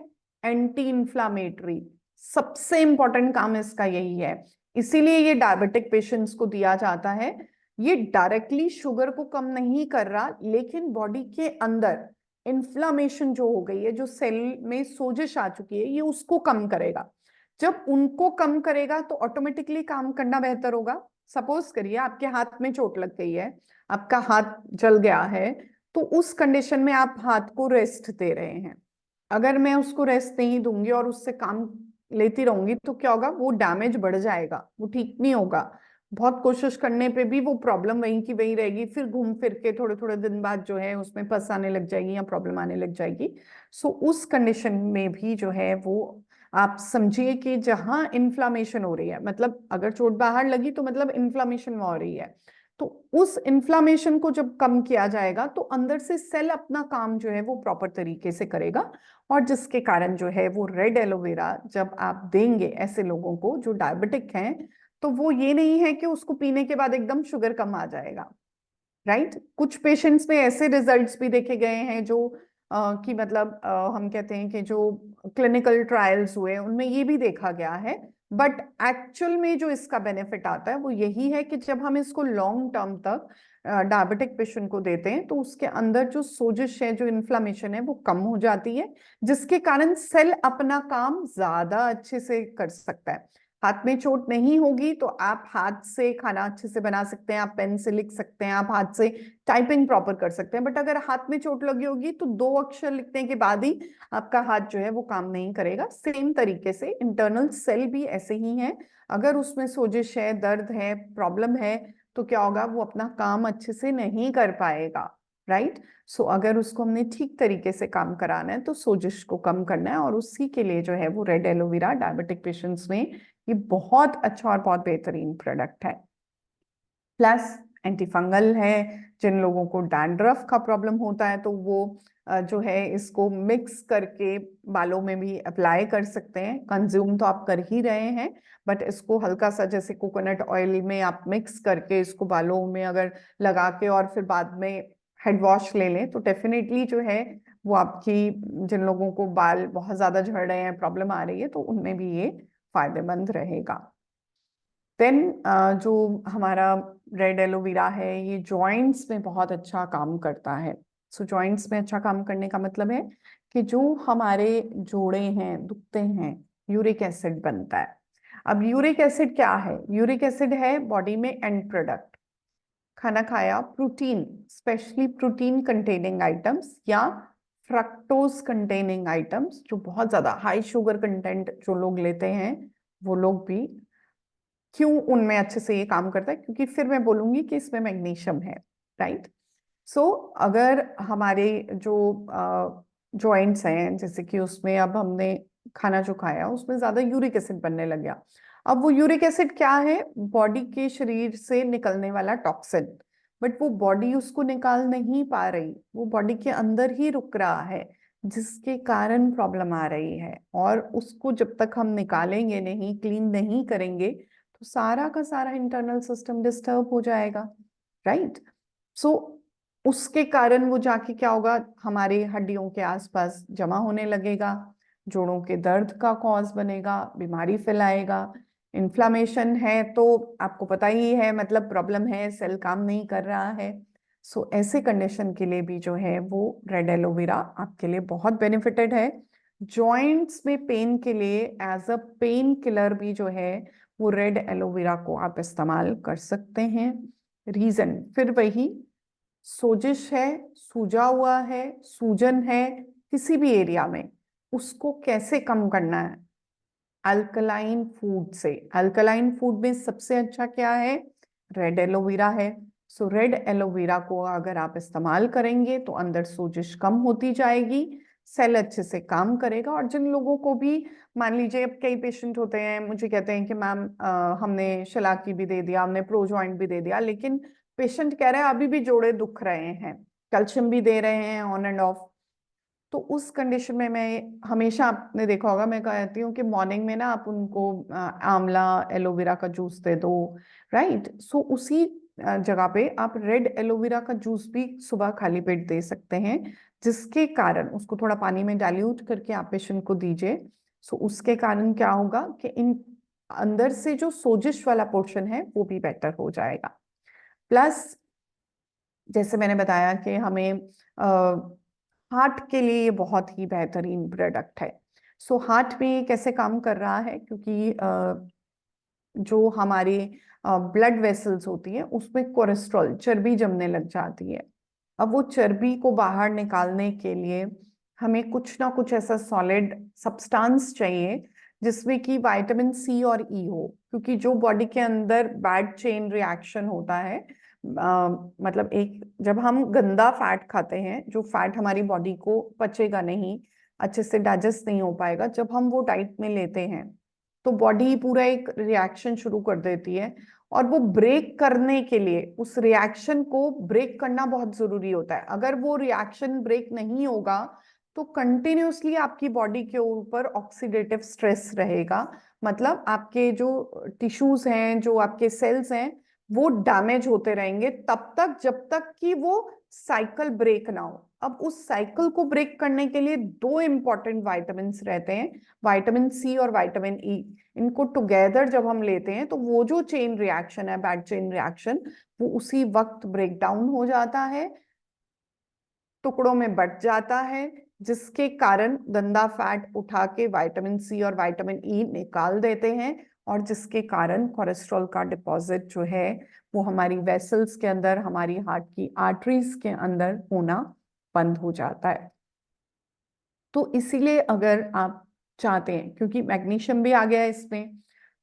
एंटी इन्फ्लामेटरी, सबसे इंपॉर्टेंट काम इसका यही है, इसीलिए ये डायबिटिक पेशेंट्स को दिया जाता है। ये डायरेक्टली शुगर को कम नहीं कर रहा, लेकिन बॉडी के अंदर इन्फ्लामेशन जो हो गई है, जो सेल में सोजिश आ चुकी है, ये उसको कम करेगा। जब उनको कम करेगा तो ऑटोमेटिकली काम करना बेहतर होगा। सपोज करिए आपके हाथ में चोट लग गई है, आपका हाथ जल गया है, तो उस कंडीशन में आप हाथ को रेस्ट दे रहे हैं। अगर मैं उसको रेस्ट नहीं दूंगी और उससे काम लेती रहूंगी तो क्या होगा, वो डैमेज बढ़ जाएगा, वो ठीक नहीं होगा। बहुत कोशिश करने पे भी वो प्रॉब्लम वहीं की वहीं रहेगी, फिर घूम फिर के थोड़े थोड़े दिन बाद जो है उसमें पस आने लग जाएगी या प्रॉब्लम आने लग जाएगी। सो उस कंडीशन में भी जो है वो आप समझिए कि जहां इन्फ्लामेशन हो रही है, मतलब अगर चोट बाहर लगी तो मतलब इन्फ्लामेशन हो रही है, तो उस इन्फ्लामेशन को जब कम किया जाएगा तो अंदर से सेल अपना काम जो है वो प्रॉपर तरीके से करेगा, और जिसके कारण जो है वो रेड एलोवेरा जब आप देंगे ऐसे लोगों को जो डायबिटिक हैं, तो वो ये नहीं है कि उसको पीने के बाद एकदम शुगर कम आ जाएगा। राइट, कुछ पेशेंट्स में ऐसे रिजल्ट्स भी देखे गए हैं जो कि मतलब हम कहते हैं कि जो क्लिनिकल ट्रायल्स हुए उनमें ये भी देखा गया है। बट एक्चुअल में जो इसका बेनिफिट आता है वो यही है कि जब हम इसको लॉन्ग टर्म तक डायबिटिक पेशेंट को देते हैं तो उसके अंदर जो सोजिश है, जो इन्फ्लामेशन है, वो कम हो जाती है, जिसके कारण सेल अपना काम ज्यादा अच्छे से कर सकता है। हाथ में चोट नहीं होगी तो आप हाथ से खाना अच्छे से बना सकते हैं, आप पेन से लिख सकते हैं, आप हाथ से टाइपिंग प्रॉपर कर सकते हैं। बट अगर हाथ में चोट लगी होगी तो दो अक्षर लिखने के बाद ही आपका हाथ जो है वो काम नहीं करेगा। सेम तरीके से इंटरनल सेल भी ऐसे ही है, अगर उसमें सोजिश है, दर्द है, प्रॉब्लम है, तो क्या होगा, वो अपना काम अच्छे से नहीं कर पाएगा। राइट। सो अगर उसको हमने ठीक तरीके से काम कराना है तो सोजिश को कम करना है, और उसी के लिए जो है वो रेड एलोवेरा डायबिटिक पेशेंट्स में ये बहुत अच्छा और बहुत बेहतरीन प्रोडक्ट है। प्लस एंटी फंगल है, जिन लोगों को डैंड्रफ का प्रॉब्लम होता है तो वो जो है इसको मिक्स करके बालों में भी अप्लाई कर सकते हैं। कंज्यूम तो आप कर ही रहे हैं, बट इसको हल्का सा जैसे कोकोनट ऑयल में आप मिक्स करके इसको बालों में अगर लगा के और फिर बाद में हेड वॉश ले लें तो डेफिनेटली जो है वो आपकी, जिन लोगों को बाल बहुत ज्यादा झड़ रहे हैं, प्रॉब्लम आ रही है, तो उनमें भी ये फायदेमंद रहेगा। देन जो हमारा रेड एलोवेरा है ये जॉइंट्स में बहुत अच्छा काम करता है। सो जॉइंट्स में अच्छा काम करने का मतलब है कि जो हमारे जोड़े हैं, दुखते हैं, यूरिक एसिड बनता है। अब यूरिक एसिड क्या है, यूरिक एसिड है बॉडी में एंड प्रोडक्ट। खाना खाया, protein, specially protein containing items या फ्रक्टोज कंटेनिंग आइटम्स, जो बहुत ज्यादा हाई शुगर कंटेंट जो लोग लेते हैं वो लोग भी, क्यों उनमें अच्छे से ये काम करता है, क्योंकि फिर मैं बोलूंगी कि इसमें मैग्नीशियम है, राइट। सो अगर हमारे जो जॉइंट्स हैं, जैसे कि उसमें अब हमने खाना जो खाया उसमें ज्यादा यूरिक एसिड बनने लग गया। अब वो यूरिक एसिड क्या है? बॉडी के शरीर से निकलने वाला टॉक्सिन, बट वो बॉडी उसको निकाल नहीं पा रही, वो बॉडी के अंदर ही रुक रहा है, जिसके कारण प्रॉब्लम आ रही है। और उसको जब तक हम निकालेंगे नहीं, क्लीन नहीं करेंगे, तो सारा का सारा इंटरनल सिस्टम डिस्टर्ब हो जाएगा, राइट। सो उसके कारण वो जाके क्या होगा, हमारे हड्डियों के आसपास जमा होने लगेगा, जोड़ों के दर्द का कॉज बनेगा, बीमारी फैलाएगा। इन्फ्लामेशन है तो आपको पता ही है, मतलब प्रॉब्लम है, सेल काम नहीं कर रहा है। सो ऐसे कंडीशन के लिए भी जो है वो रेड एलोवेरा आपके लिए बहुत बेनिफिटेड है। जॉइंट्स में पेन के लिए एज अ पेन किलर भी जो है वो रेड एलोवेरा को आप इस्तेमाल कर सकते हैं। रीजन फिर वही, सोजिश है, सूजा हुआ है, सूजन है किसी भी एरिया में, उसको कैसे कम करना है? अल्कलाइन फूड से। अल्कलाइन फूड में सबसे अच्छा क्या है? रेड एलोवेरा है। सो रेड एलोवेरा को अगर आप इस्तेमाल करेंगे तो अंदर सोजिश कम होती जाएगी, सेल अच्छे से काम करेगा। और जिन लोगों को भी, मान लीजिए अब कई पेशेंट होते हैं मुझे कहते हैं कि मैम हमने शलाकी भी दे दिया, हमने प्रो जॉइंट भी दे दिया, लेकिन पेशेंट कह रहे हैं अभी भी जोड़े दुख रहे हैं, कैल्शियम भी दे रहे हैं ऑन एंड ऑफ। तो उस कंडीशन में मैं हमेशा, आपने देखा होगा, मैं कहती हूँ कि मॉर्निंग में ना आप उनको आंवला एलोवेरा का जूस दे दो, राइट। सो उसी जगह पे आप रेड एलोवेरा का जूस भी सुबह खाली पेट दे सकते हैं, जिसके कारण उसको थोड़ा पानी में डाइल्यूट करके आप पेशेंट को दीजिए। सो उसके कारण क्या होगा कि इन अंदर से जो सोजिश वाला पोर्शन है वो भी बेटर हो जाएगा। प्लस जैसे मैंने बताया कि हमें हार्ट के लिए ये बहुत ही बेहतरीन प्रोडक्ट है। सो हार्ट में ये कैसे काम कर रहा है, क्योंकि जो हमारी ब्लड वेसल्स होती है उसमें कोलेस्ट्रॉल, चर्बी जमने लग जाती है। अब वो चर्बी को बाहर निकालने के लिए हमें कुछ ना कुछ ऐसा सॉलिड सब्सटेंस चाहिए जिसमें कि विटामिन सी और ई हो, क्योंकि जो बॉडी के अंदर बैड चेन रिएक्शन होता है, मतलब एक, जब हम गंदा फैट खाते हैं, जो फैट हमारी बॉडी को पचेगा नहीं, अच्छे से डाइजेस्ट नहीं हो पाएगा, जब हम वो डाइट में लेते हैं तो बॉडी पूरा एक रिएक्शन शुरू कर देती है। और वो ब्रेक करने के लिए, उस रिएक्शन को ब्रेक करना बहुत जरूरी होता है। अगर वो रिएक्शन ब्रेक नहीं होगा तो कंटिन्यूअसली आपकी बॉडी के ऊपर ऑक्सीडेटिव स्ट्रेस रहेगा, मतलब आपके जो टिश्यूज हैं, जो आपके सेल्स हैं, वो डैमेज होते रहेंगे तब तक जब तक कि वो साइकिल ब्रेक ना हो। अब उस साइकिल को ब्रेक करने के लिए दो इंपॉर्टेंट विटामिन रहते हैं, विटामिन सी और विटामिन ई। इनको टुगेदर जब हम लेते हैं तो वो जो चेन रिएक्शन है, बैड चेन रिएक्शन, वो उसी वक्त ब्रेक डाउन हो जाता है, टुकड़ों में बट जाता है, जिसके कारण गंदा फैट उठा के विटामिन सी और विटामिन ई निकाल देते हैं, और जिसके कारण कोलेस्ट्रॉल का डिपॉजिट जो है वो हमारी वेसल्स के अंदर, हमारी हार्ट की आर्टरीज के अंदर होना बंद हो जाता है। तो इसीलिए अगर आप चाहते हैं, क्योंकि मैग्नीशियम भी आ गया इसमें,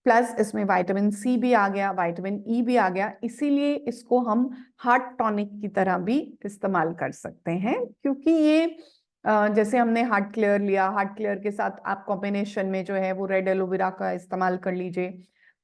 प्लस इसमें विटामिन सी भी आ गया, विटामिन ई भी आ गया, इसीलिए इसको हम हार्ट टॉनिक की तरह भी इस्तेमाल कर सकते हैं। क्योंकि ये जैसे हमने हार्ट क्लियर लिया, हार्ट क्लियर के साथ आप कॉम्बिनेशन में जो है वो रेड एलोवेरा का इस्तेमाल कर लीजिए,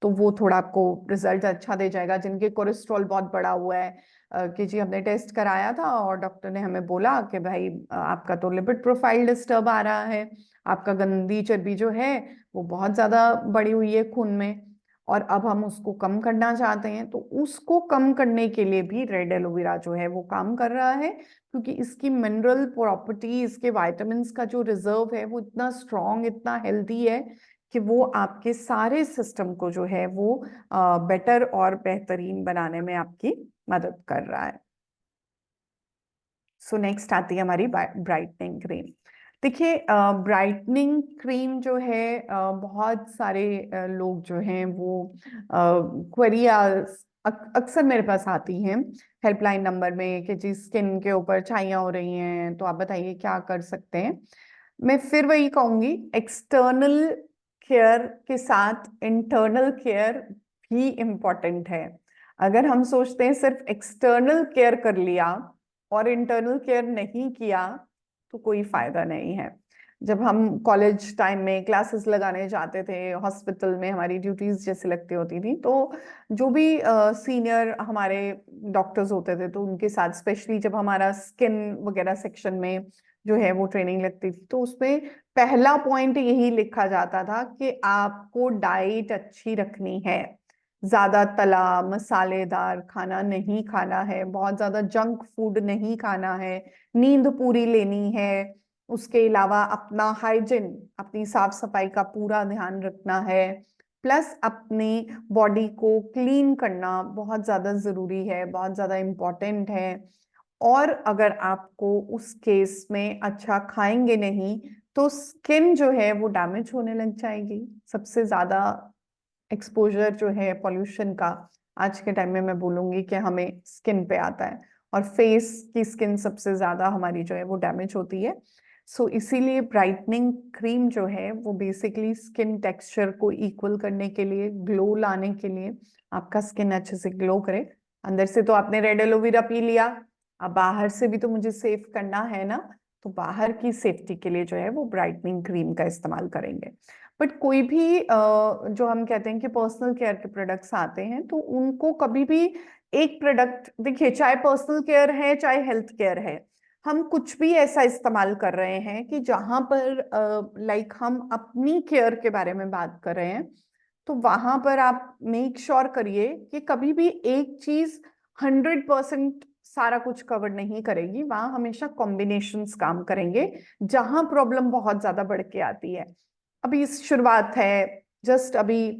तो वो थोड़ा आपको रिजल्ट अच्छा दे जाएगा। जिनके कोलेस्ट्रॉल बहुत बढ़ा हुआ है, कि जी हमने टेस्ट कराया था और डॉक्टर ने हमें बोला कि भाई आपका तो लिपिड प्रोफाइल डिस्टर्ब आ रहा है, आपका गंदी चर्बी जो है वो बहुत ज्यादा बढ़ी हुई है खून में, और अब हम उसको कम करना चाहते हैं, तो उसको कम करने के लिए भी रेड एलोवेरा जो है वो काम कर रहा है। क्योंकि इसकी मिनरल प्रॉपर्टी, इसके विटामिन्स का जो रिजर्व है वो इतना स्ट्रॉन्ग, इतना हेल्दी है कि वो आपके सारे सिस्टम को जो है वो बेटर और बेहतरीन बनाने में आपकी मदद कर रहा है। सो नेक्स्ट आती है हमारी ब्राइटनिंग क्रीम। देखिए ब्राइटनिंग क्रीम जो है बहुत सारे लोग जो हैं वो क्वेरी अक्सर मेरे पास आती हैं हेल्पलाइन नंबर में कि जी स्किन के ऊपर छाइयाँ हो रही हैं, तो आप बताइए क्या कर सकते हैं। मैं फिर वही कहूंगी, एक्सटर्नल केयर के साथ इंटरनल केयर भी इम्पोर्टेंट है। अगर हम सोचते हैं सिर्फ एक्सटर्नल केयर कर लिया और इंटरनल केयर नहीं किया तो कोई फायदा नहीं है। जब हम कॉलेज टाइम में क्लासेस लगाने जाते थे, हॉस्पिटल में हमारी ड्यूटीज जैसे लगती होती थी, तो जो भी सीनियर हमारे डॉक्टर्स होते थे तो उनके साथ स्पेशली जब हमारा स्किन वगैरह सेक्शन में जो है वो ट्रेनिंग लगती थी, तो उसमें पहला पॉइंट यही लिखा जाता था कि आपको डाइट अच्छी रखनी है, ज्यादा तला मसालेदार खाना नहीं खाना है, बहुत ज्यादा जंक फूड नहीं खाना है, नींद पूरी लेनी है, उसके अलावा अपना हाइजीन, अपनी साफ सफाई का पूरा ध्यान रखना है, प्लस अपनी बॉडी को क्लीन करना बहुत ज्यादा जरूरी है, बहुत ज्यादा इम्पोर्टेंट है। और अगर आपको उस केस में अच्छा खाएंगे नहीं तो स्किन जो है वो डैमेज होने लग जाएगी। सबसे ज्यादा एक्सपोजर जो है पॉल्यूशन का आज के टाइम में मैं बोलूंगी कि हमें स्किन पे आता है, और फेस की स्किन सबसे ज्यादा हमारी जो है वो डैमेज होती है। सो इसीलिए ब्राइटनिंग क्रीम जो है वो बेसिकली स्किन टेक्सचर को इक्वल करने के लिए, ग्लो लाने के लिए, आपका स्किन अच्छे से ग्लो करे। अंदर से तो आपने रेड एलोवेरा पी लिया, अब बाहर से भी तो मुझे सेफ करना है ना, तो बाहर की सेफ्टी के लिए जो है वो ब्राइटनिंग क्रीम का इस्तेमाल करेंगे। बट कोई भी जो हम कहते हैं कि पर्सनल केयर के प्रोडक्ट्स आते हैं तो उनको कभी भी एक प्रोडक्ट, देखिए चाहे पर्सनल केयर है चाहे हेल्थ केयर है, हम कुछ भी ऐसा इस्तेमाल कर रहे हैं कि जहां पर लाइक हम अपनी केयर के बारे में बात कर रहे हैं, तो वहां पर आप मेक श्योर करिए कि कभी भी एक चीज 100% सारा कुछ कवर नहीं करेगी, वहां हमेशा कॉम्बिनेशंस काम करेंगे जहां प्रॉब्लम बहुत ज्यादा बढ़ के आती है। अभी शुरुआत है, जस्ट अभी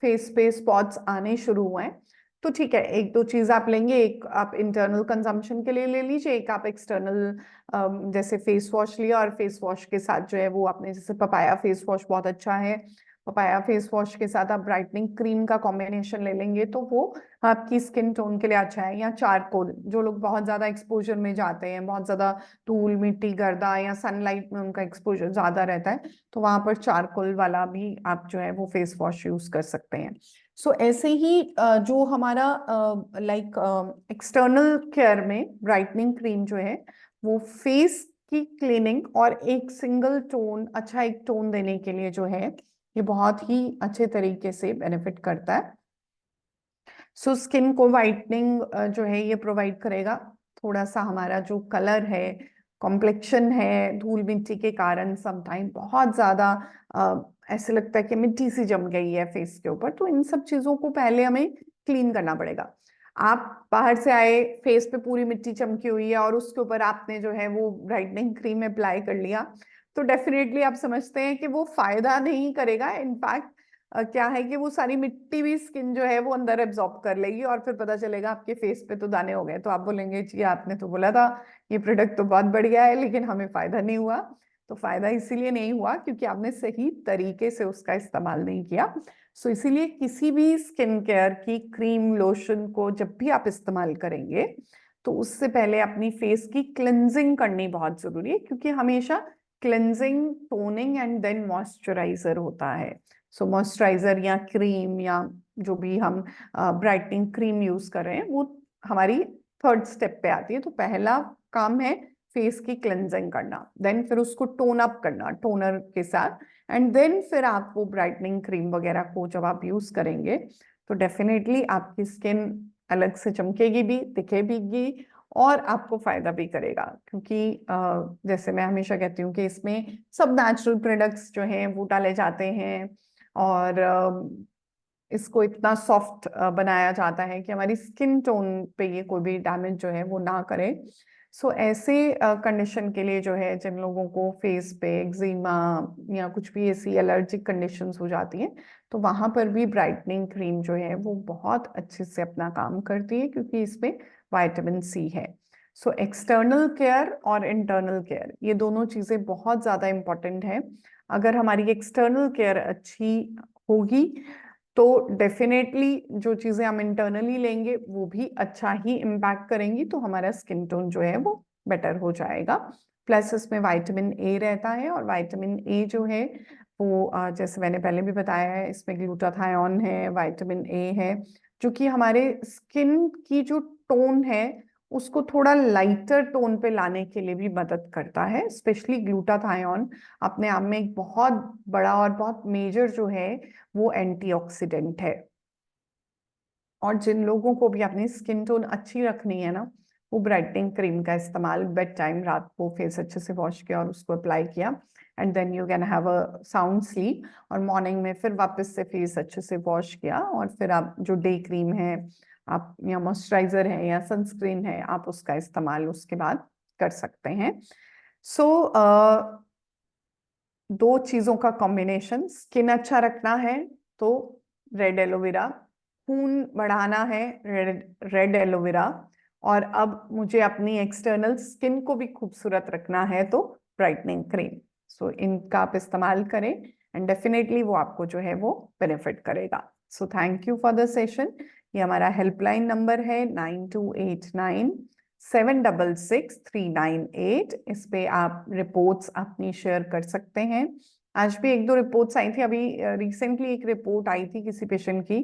फेस पे स्पॉट्स आने शुरू हुए हैं, तो ठीक है एक दो चीज आप लेंगे, एक आप इंटरनल कंजम्पशन के लिए ले लीजिए, एक आप एक्सटर्नल जैसे फेस वॉश लिया, और फेस वॉश के साथ जो है वो आपने, जैसे पपाया फेस वॉश बहुत अच्छा है, पपाया फेस वॉश के साथ आप ब्राइटनिंग क्रीम का कॉम्बिनेशन ले लेंगे तो वो आपकी स्किन टोन के लिए अच्छा है। या चारकोल, जो लोग बहुत ज्यादा एक्सपोजर में जाते हैं, बहुत ज्यादा धूल मिट्टी गर्दा या सनलाइट में उनका एक्सपोजर ज्यादा रहता है, तो वहां पर चारकोल वाला भी आप जो है वो फेस वॉश यूज कर सकते हैं। सो ऐसे ही जो हमारा लाइक एक्सटर्नल केयर में ब्राइटनिंग क्रीम जो है वो फेस की क्लीनिंग और एक सिंगल टोन, अच्छा एक टोन देने के लिए जो है ये बहुत ही अच्छे तरीके से बेनिफिट करता है। सो स्किन को वाइटनिंग जो है ये प्रोवाइड करेगा। थोड़ा सा हमारा जो कलर है, कॉम्प्लेक्शन है, धूल मिट्टी के कारण समटाइम बहुत ज्यादा ऐसे लगता है कि मिट्टी सी जम गई है फेस के ऊपर, तो इन सब चीजों को पहले हमें क्लीन करना पड़ेगा। आप बाहर से आए, फेस पे पूरी मिट्टी चमकी हुई है और उसके ऊपर आपने जो है वो ब्राइटनिंग क्रीम अप्लाई कर लिया, तो डेफिनेटली आप समझते हैं कि वो फायदा नहीं करेगा। इनफैक्ट क्या है कि वो सारी मिट्टी भी स्किन जो है वो अंदर एब्जॉर्ब कर लेगी, और फिर पता चलेगा आपके फेस पे तो दाने हो गए, तो आप बोलेंगे जी आपने तो बोला था ये प्रोडक्ट तो बहुत बढ़िया है लेकिन हमें फायदा नहीं हुआ। तो फायदा इसीलिए नहीं हुआ क्योंकि आपने सही तरीके से उसका इस्तेमाल नहीं किया। सो इसीलिए किसी भी स्किन केयर की क्रीम लोशन को जब भी आप इस्तेमाल करेंगे तो उससे पहले अपनी फेस की क्लेंजिंग करनी बहुत जरूरी है, क्योंकि हमेशा cleansing, toning and then moisturiser होता है। सो मॉइस्चराइजर या क्रीम या जो भी हम ब्राइटनिंग क्रीम यूज कर रहे हैं वो हमारी थर्ड स्टेप पे आती है। तो पहला काम है फेस की क्लेंजिंग करना, देन फिर उसको टोन अप करना टोनर के साथ, एंड देन फिर आप वो ब्राइटनिंग क्रीम वगैरह को जब आप यूज करेंगे तो डेफिनेटली आपकी स्किन अलग से चमकेगी भी, दिखेगी, और आपको फायदा भी करेगा। क्योंकि जैसे मैं हमेशा कहती हूँ कि इसमें सब नेचुरल प्रोडक्ट्स जो हैं वो डाले जाते हैं, और इसको इतना सॉफ्ट बनाया जाता है कि हमारी स्किन टोन पे ये कोई भी डैमेज जो है वो ना करे। सो ऐसे कंडीशन के लिए जो है, जिन लोगों को फेस पे एक्जिमा या कुछ भी ऐसी एलर्जिक कंडीशंस हो जाती हैं, तो वहां पर भी ब्राइटनिंग क्रीम जो है वो बहुत अच्छे से अपना काम करती है, क्योंकि इसमें विटामिन सी है। सो एक्सटर्नल केयर और इंटरनल केयर ये दोनों चीजें बहुत ज्यादा इंपॉर्टेंट है। अगर हमारी एक्सटर्नल केयर अच्छी होगी तो डेफिनेटली जो चीजें हम इंटरनली लेंगे वो भी अच्छा ही इम्पैक्ट करेंगी, तो हमारा स्किन टोन जो है वो बेटर हो जाएगा। प्लस इसमें विटामिन ए रहता है, और विटामिन ए जो है वो जैसे मैंने पहले भी बताया है, इसमें ग्लूटाथायोन है, विटामिन ए है, जो कि हमारे स्किन की जो टोन है उसको थोड़ा लाइटर टोन पे लाने के लिए भी मदद करता है। स्पेशली ग्लूटाथायोन अपने आप में एक बहुत बड़ा और बहुत मेजर जो है वो एंटीऑक्सीडेंट है। और जिन लोगों को भी अपनी स्किन टोन अच्छी रखनी है ना, वो ब्राइटनिंग क्रीम का इस्तेमाल बेड टाइम, रात को फेस अच्छे से वॉश किया और उसको अप्लाई किया, and then you can have a sound sleep, और मॉर्निंग में फिर वापस से फेस अच्छे से वॉश किया, और फिर आप जो डे क्रीम है आप, या मॉइस्चराइजर है या सनस्क्रीन है, आप उसका इस्तेमाल उसके बाद कर सकते हैं। सो दो चीजों का कॉम्बिनेशन, स्किन अच्छा रखना है तो रेड एलोवेरा, खून बढ़ाना है रेड एलोवेरा, और अब मुझे अपनी एक्सटर्नल स्किन को भी खूबसूरत रखना है तो ब्राइटनिंग क्रीम। सो इनका आप इस्तेमाल करें एंड डेफिनेटली वो आपको जो है वो बेनिफिट करेगा। So thank you for the session. ये हमारा हेल्पलाइन नंबर है 9289 766 398। इस पे आप रिपोर्ट्स अपनी शेयर कर सकते हैं। आज भी एक दो रिपोर्ट्स आई थी, अभी रिसेंटली एक रिपोर्ट आई थी किसी पेशेंट की,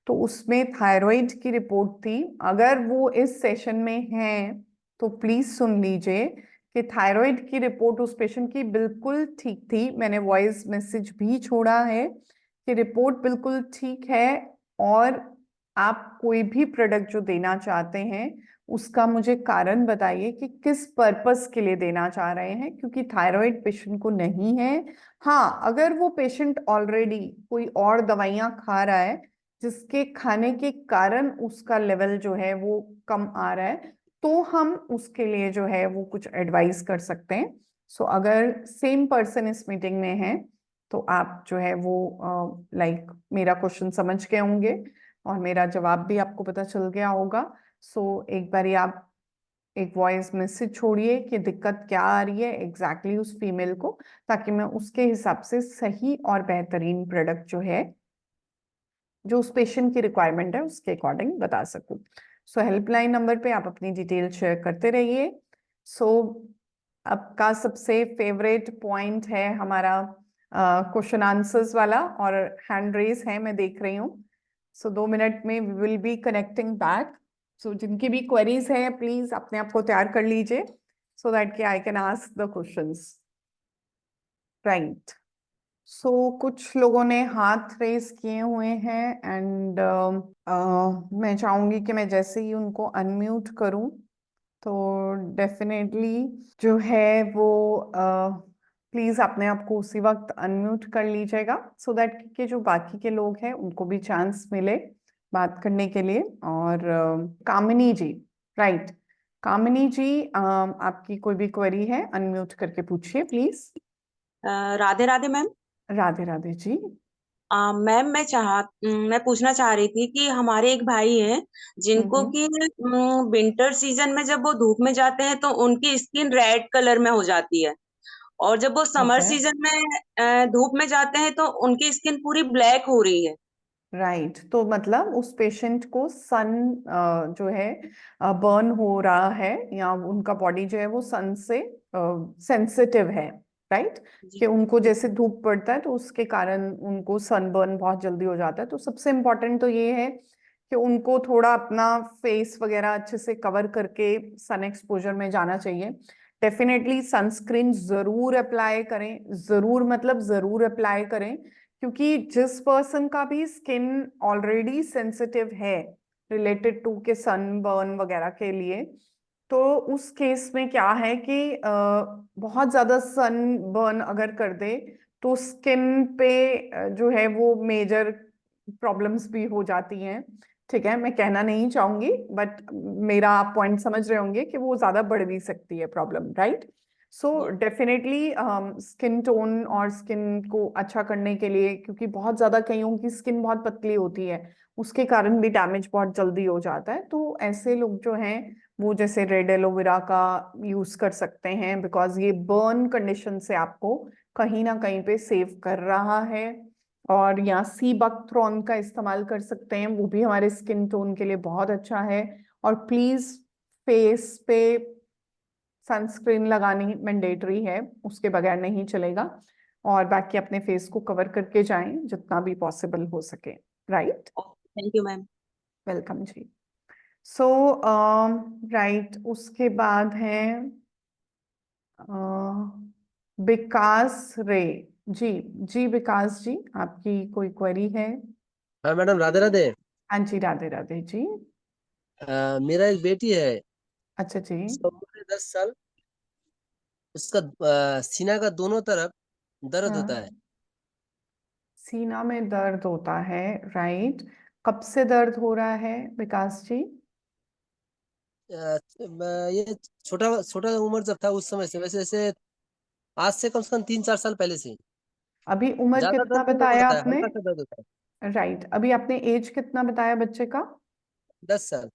तो उसमें थायराइड की रिपोर्ट थी। अगर वो इस सेशन में है तो प्लीज सुन लीजिए कि थायराइड की रिपोर्ट उस पेशेंट की बिल्कुल ठीक थी। मैंने वॉइस मैसेज भी छोड़ा है कि रिपोर्ट बिल्कुल ठीक है, और आप कोई भी प्रोडक्ट जो देना चाहते हैं उसका मुझे कारण बताइए कि किस पर्पस के लिए देना चाह रहे हैं, क्योंकि थायराइड पेशेंट को नहीं है। हाँ, अगर वो पेशेंट ऑलरेडी कोई और दवाइयां खा रहा है जिसके खाने के कारण उसका लेवल जो है वो कम आ रहा है, तो हम उसके लिए जो है वो कुछ एडवाइस कर सकते हैं। सो अगर सेम पर्सन इस मीटिंग में है तो आप जो है वो लाइक मेरा क्वेश्चन समझ गए होंगे और मेरा जवाब भी आपको पता चल गया होगा। सो एक बारी आप एक वॉइस मैसेज छोड़िए कि दिक्कत क्या आ रही है एग्जैक्टली उस फीमेल को, ताकि मैं उसके हिसाब से सही और बेहतरीन प्रोडक्ट जो है जो उस पेशेंट की रिक्वायरमेंट है उसके अकॉर्डिंग बता सकूं। सो हेल्पलाइन नंबर पे आप अपनी डिटेल शेयर करते रहिए। सो आपका सबसे फेवरेट पॉइंट है हमारा क्वेश्चन आंसर्स वाला, और हैंड रेज है मैं देख रही हूँ। सो 2 मिनट में we will be connecting back. So जिनकी भी क्वेरीज है प्लीज अपने आप को तैयार कर लीजिए सो दैट कि I can ask the questions. Right, so कुछ लोगों ने हाथ रेस किए हुए हैं, एंड मैं चाहूंगी कि मैं जैसे ही उनको अनम्यूट करूं तो डेफिनेटली जो है वो प्लीज अपने आप को उसी वक्त अनम्यूट कर लीजिएगा सो दैट कि जो बाकी के लोग हैं उनको भी चांस मिले बात करने के लिए। और कामिनी जी, राइट, कामिनी जी, आपकी कोई भी क्वेरी है अनम्यूट करके पूछिए please. Radhe Radhe ma'am. Radhe Radhe ji. Ma'am मैं पूछना चाह रही थी कि हमारे एक भाई हैं जिनको हम्म। कि विंटर सीजन में जब वो धूप में जाते हैं तो उनकी स्किन रेड कलर में हो जाती है, और जब वो ठीक समर है। सीजन में धूप में जाते हैं तो उनकी स्किन पूरी ब्लैक हो रही है। राइट, तो मतलब उस पेशेंट को सन जो है बर्न हो रहा है, या उनका बॉडी जो है वो सन से सेंसिटिव है। राइट, जी कि उनको जी जैसे धूप पड़ता है तो उसके कारण उनको सनबर्न बहुत जल्दी हो जाता है। तो सबसे इम्पोर्टेंट तो ये है कि उनको थोड़ा अपना फेस वगैरह अच्छे से कवर करके सन एक्सपोजर में जाना चाहिए। डेफिनेटली सनस्क्रीन जरूर अप्लाई करें, जरूर मतलब जरूर अप्लाई करें, क्योंकि जिस पर्सन का भी स्किन ऑलरेडी सेंसिटिव है रिलेटेड टू के सनबर्न वगैरह के लिए, तो उस केस में क्या है कि बहुत ज्यादा सनबर्न अगर कर दे तो स्किन पे जो है वो मेजर प्रॉब्लम्स भी हो जाती हैं। ठीक है, मैं कहना नहीं चाहूंगी बट मेरा आप पॉइंट समझ रहे होंगे कि वो ज्यादा बढ़ भी सकती है प्रॉब्लम। राइट, सो जी डेफिनेटली स्किन टोन और स्किन को अच्छा करने के लिए, क्योंकि बहुत ज्यादा कईयों की स्किन बहुत पतली होती है उसके कारण भी डैमेज बहुत जल्दी हो जाता है, तो ऐसे लोग जो हैं वो जैसे रेड एलोवेरा का यूज कर सकते हैं, बिकॉज ये बर्न कंडीशन से आपको कहीं ना कहीं पे सेव कर रहा है। और यहाँ सी बकथ्रॉन का इस्तेमाल कर सकते हैं, वो भी हमारे स्किन टोन के लिए बहुत अच्छा है। और प्लीज फेस पे सनस्क्रीन लगानी मैंडेटरी है, उसके बगैर नहीं चलेगा। और बाकी अपने फेस को कवर करके जाएं जितना भी पॉसिबल हो सके। Right, thank you ma'am. Welcome जी। सो राइट, उसके बाद है विकास रे जी। जी विकास जी, आपकी कोई क्वेरी है? हाँ मैडम, राधे राधे। हाँ जी, राधे राधे जी। मेरा एक बेटी है, अच्छा जी। उसका उम्र है 10 साल। उसका सीना का दोनों तरफ दर्द होता है। हाँ, सीना में दर्द होता है, राइट। कब से दर्द हो रहा है विकास जी? ये छोटा छोटा उम्र जब था उस समय से, वैसे वैसे आज से कम 3-4 साल पहले से। अभी उम्र ज्यादा कितना दर्द नहीं बताया होता है, आपने? हल्का सा दर्द होता है। राइट, अभी आपने एज कितना बताया बच्चे का? 10 साल।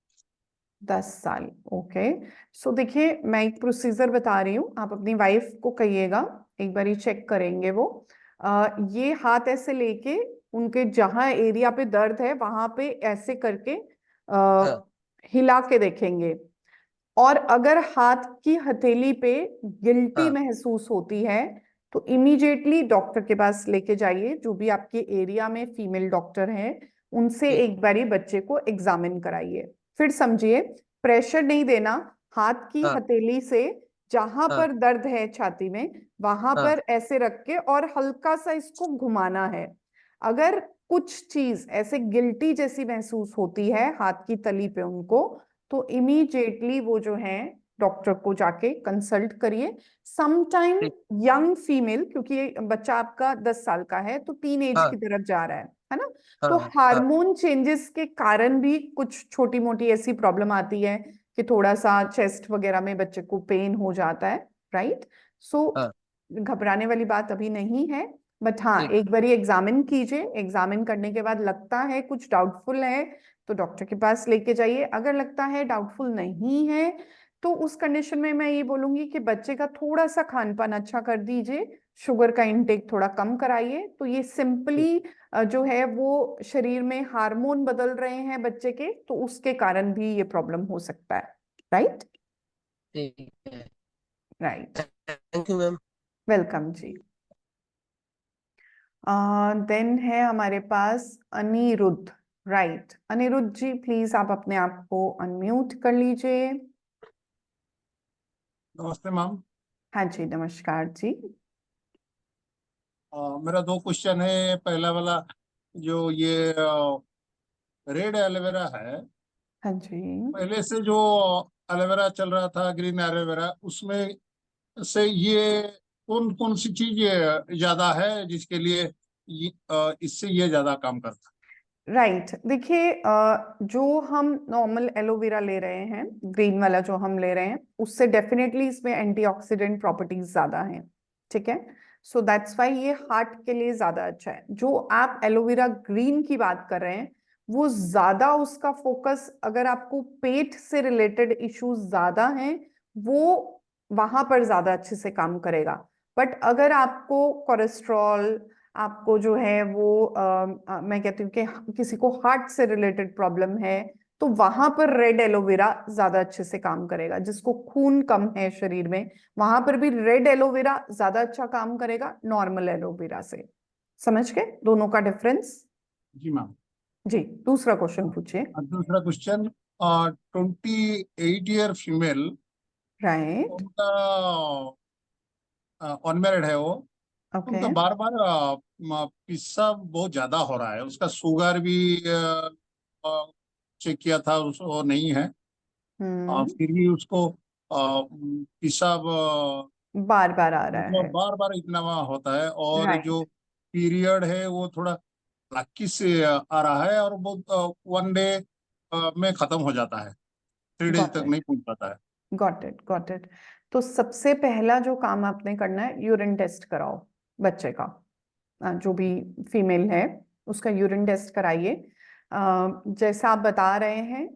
10 साल, ओके। सो देखिए, मैं एक प्रोसीजर बता रही हूँ, आप अपनी वाइफ को कहिएगा, एक बार चेक करेंगे वो। ये हाथ ऐसे लेके उनके जहां एरिया पे दर्द है वहां पे ऐसे करके हाँ हिला के देखेंगे। और अगर हाथ की हथेली पे गिल्टी हाँ महसूस होती है तो इमीडिएटली डॉक्टर के पास लेके जाइए, जो भी आपके एरिया में फीमेल डॉक्टर हैं उनसे ठीक। एक बारी बच्चे को एग्जामिन कराइए। फिर समझिए, प्रेशर नहीं देना, हाथ की हाँ हथेली से जहां हाँ पर दर्द है छाती में वहां हाँ पर ऐसे रख के और हल्का सा इसको घुमाना है। अगर कुछ चीज ऐसे गिल्टी जैसी महसूस होती है हाथ की तली पे उनको, तो इमीडिएटली वो जो है डॉक्टर को जाके कंसल्ट करिए। समटाइम ठीक। यंग फीमेल, क्योंकि ये बच्चा आपका 10 साल का है तो टीन एज हाँ की तरफ जा रहा है ना? हाँ तो हाँ हार्मोन चेंजेस के कारण भी कुछ छोटी मोटी ऐसी प्रॉब्लम आती है कि थोड़ा सा चेस्ट वगैरह में बच्चे को पेन हो जाता है, राइट। सो हाँ। घबराने वाली बात अभी नहीं है, बट हाँ ठीक। एक बारी एग्जामिन कीजिए। एग्जामिन करने के बाद लगता है कुछ डाउटफुल है तो डॉक्टर के पास लेके जाइए। अगर लगता है डाउटफुल नहीं है तो उस कंडीशन में मैं ये बोलूंगी कि बच्चे का थोड़ा सा खान पान अच्छा कर दीजिए, शुगर का इंटेक थोड़ा कम कराइए। तो ये ठीक। सिंपली जो है वो शरीर में हार्मोन बदल रहे हैं बच्चे के, तो उसके कारण भी ये प्रॉब्लम हो सकता है। राइट, ठीक है। Right, thank you ma'am. Welcome जी। देन है हमारे पास अनिरुद्ध। राइट, अनिरुद्ध जी प्लीज आप अपने आप को अनम्यूट कर लीजिए। नमस्ते मैम। हाँ जी, नमस्कार जी। मेरा दो क्वेश्चन है। पहला वाला, जो ये रेड एलोवेरा है, हाँ जी। पहले से जो एलोवेरा चल रहा था ग्रीन एलोवेरा, उसमें से ये कौन कौन सी चीज ज्यादा है जिसके लिए इससे ये ज्यादा काम करता राइट, देखिए जो हम नॉर्मल एलोवेरा ले रहे हैं, ग्रीन वाला जो हम ले रहे हैं, उससे डेफिनेटली इसमें एंटीऑक्सीडेंट प्रॉपर्टीज ज्यादा हैं, ठीक है। सो दैट्स वाई ये हार्ट के लिए ज्यादा अच्छा है। जो आप एलोवेरा ग्रीन की बात कर रहे हैं वो ज्यादा उसका फोकस, अगर आपको पेट से रिलेटेड इश्यूज ज्यादा हैं वो वहां पर ज्यादा अच्छे से काम करेगा। बट अगर आपको कोलेस्ट्रॉल, आपको जो है वो मैं कहती हूँ कि किसी को हार्ट से रिलेटेड प्रॉब्लम है, तो वहां पर रेड एलोवेरा ज्यादा अच्छे से काम करेगा। जिसको खून कम है शरीर में वहां पर भी रेड एलोवेरा ज्यादा अच्छा काम करेगा नॉर्मल एलोवेरा से। समझ गए दोनों का डिफरेंस? है? जी मैम। जी, दूसरा क्वेश्चन पूछिए। और दूसरा क्वेश्चन, 28 ईयर फीमेल, राइट, उनका अनमेरिड है वो, ओके। उनका बार बार पेशाब बहुत ज्यादा हो रहा है। उसका शुगर भी चेक किया था, वो नहीं है। हम्म, फिर भी उसको पेशाब बार बार आ रहा मतलब है। बार बार इतना होता है। और जो राइट, पीरियड है वो थोड़ा लक्की से आ रहा है, और बहुत 1 डे में खत्म हो जाता है, 3 डेज गॉट तक इट, नहीं पहुंच पाता है। Got it, got it. तो सबसे पहला जो काम आपने करना है, यूरिन टेस्ट कराओ बच्चे का। जो भी फीमेल है उसका यूरिन टेस्ट कराइए। जैसा आप बता रहे हैं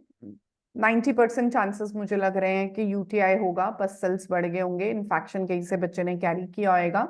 90% चांसेस मुझे लग रहे हैं कि यूटीआई होगा, बस सेल्स बढ़ गए होंगे, इन्फेक्शन कहीं से बच्चे ने कैरी किया होगा।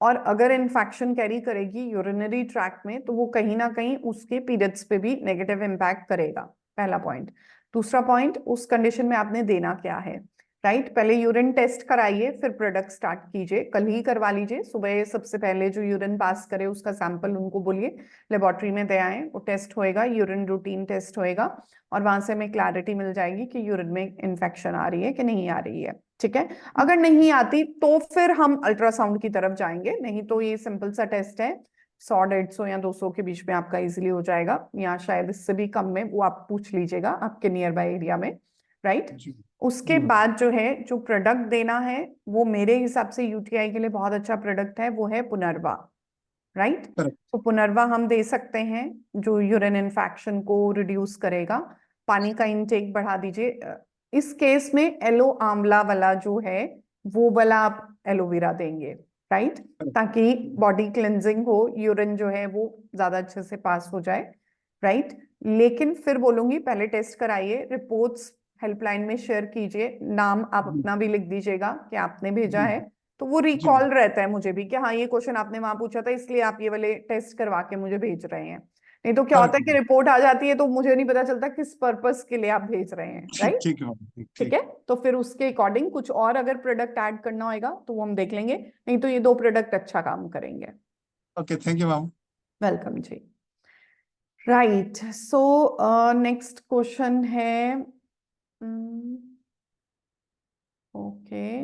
और अगर इन्फेक्शन कैरी करेगी यूरिनरी ट्रैक्ट में तो वो कहीं ना कहीं उसके पीरियड्स पे भी नेगेटिव इम्पैक्ट करेगा, पहला पॉइंट। दूसरा पॉइंट, उस कंडीशन में आपने देना क्या है, राइट? पहले यूरिन टेस्ट कराइए, फिर प्रोडक्ट स्टार्ट कीजिए, कल ही करवा लीजिए। सुबह सबसे पहले जो यूरिन पास करे उसका सैंपल उनको बोलिए लेबोरेटरी में दे आए, वो टेस्ट होएगा, यूरिन रूटीन टेस्ट होएगा, और वहां से हमें क्लैरिटी मिल जाएगी कि यूरिन में इन्फेक्शन आ रही है कि नहीं आ रही है, ठीक है? अगर नहीं आती तो फिर हम अल्ट्रासाउंड की तरफ जाएंगे, नहीं तो ये सिंपल सा टेस्ट है, 100, 150 या 200 के बीच में आपका इजीली हो जाएगा, या शायद इससे भी कम में, वो आप पूछ लीजिएगा आपके नियर बाय एरिया में, राइट? जी उसके जी बाद जो है, जो प्रोडक्ट देना है वो मेरे हिसाब से यूटीआई के लिए बहुत अच्छा प्रोडक्ट है, वो है पुनर्वा, राइट? करेक्ट। तो पुनर्वा हम दे सकते हैं, जो यूरिन इन्फेक्शन को रिड्यूस करेगा। पानी का इनटेक बढ़ा दीजिए। इस केस में एलो आंवला वाला जो है वो वाला आप एलोवेरा देंगे, राइट? ताकि बॉडी क्लेंजिंग हो, यूरिन जो है वो ज्यादा अच्छे से पास हो जाए, राइट? लेकिन फिर बोलूंगी पहले टेस्ट कराइए, रिपोर्ट्स हेल्पलाइन में शेयर कीजिए, नाम आप जी अपना भी लिख दीजिएगा कि आपने भेजा जी है, तो वो जी रिकॉल रहता है मुझे भी कि हाँ ये क्वेश्चन आपने वहां पूछा था, इसलिए आप ये वाले टेस्ट करवा के मुझे भेज रहे हैं। नहीं तो क्या होता है कि करेक्ट। रिपोर्ट आ जाती है तो मुझे नहीं पता चलता किस पर्पस के लिए आप भेज रहे हैं, ठीक राइट? ठीक है मैम, ठीक ठीक ठीक। है, तो फिर उसके अकॉर्डिंग कुछ और अगर प्रोडक्ट ऐड करना होगा तो वो हम देख लेंगे, नहीं तो ये 2 प्रोडक्ट अच्छा काम करेंगे। Okay, thank you ma'am. Welcome जी। राइट, सो नेक्स्ट क्वेश्चन है, okay,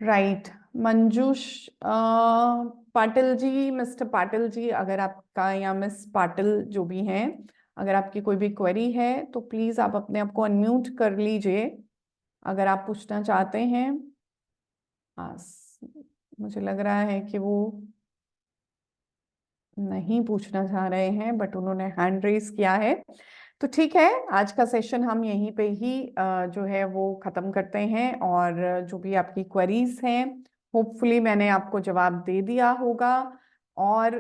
right, Manjush Patil ji, mister Patil ji, अगर आपका या मिस पाटिल जो भी हैं, अगर आपकी कोई भी क्वेरी है तो प्लीज आप अपने आप को अनम्यूट कर लीजिए अगर आप पूछना चाहते हैं। हाँ, मुझे लग रहा है कि वो नहीं पूछना चाह रहे हैं, बट उन्होंने हैंड रेस किया है, तो ठीक है, आज का सेशन हम यहीं पे ही जो है वो खत्म करते हैं, और जो भी आपकी क्वेरीज हैं होपफुली मैंने आपको जवाब दे दिया होगा, और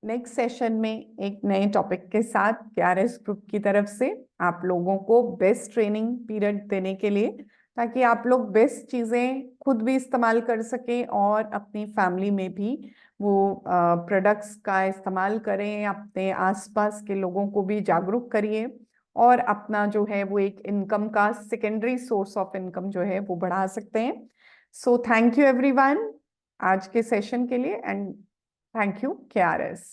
नेक्स्ट सेशन में एक नए टॉपिक के साथ केआरएस ग्रुप की तरफ से आप लोगों को बेस्ट ट्रेनिंग पीरियड देने के लिए, ताकि आप लोग बेस्ट चीजें खुद भी इस्तेमाल कर सकें और अपनी फैमिली में भी वो प्रोडक्ट्स का इस्तेमाल करें, अपने आसपास के लोगों को भी जागरूक करिए, और अपना जो है वो एक इनकम का सेकेंडरी सोर्स ऑफ इनकम जो है वो बढ़ा सकते हैं। सो थैंक यू एवरीवन आज के सेशन के लिए, एंड थैंक यू केआरएस।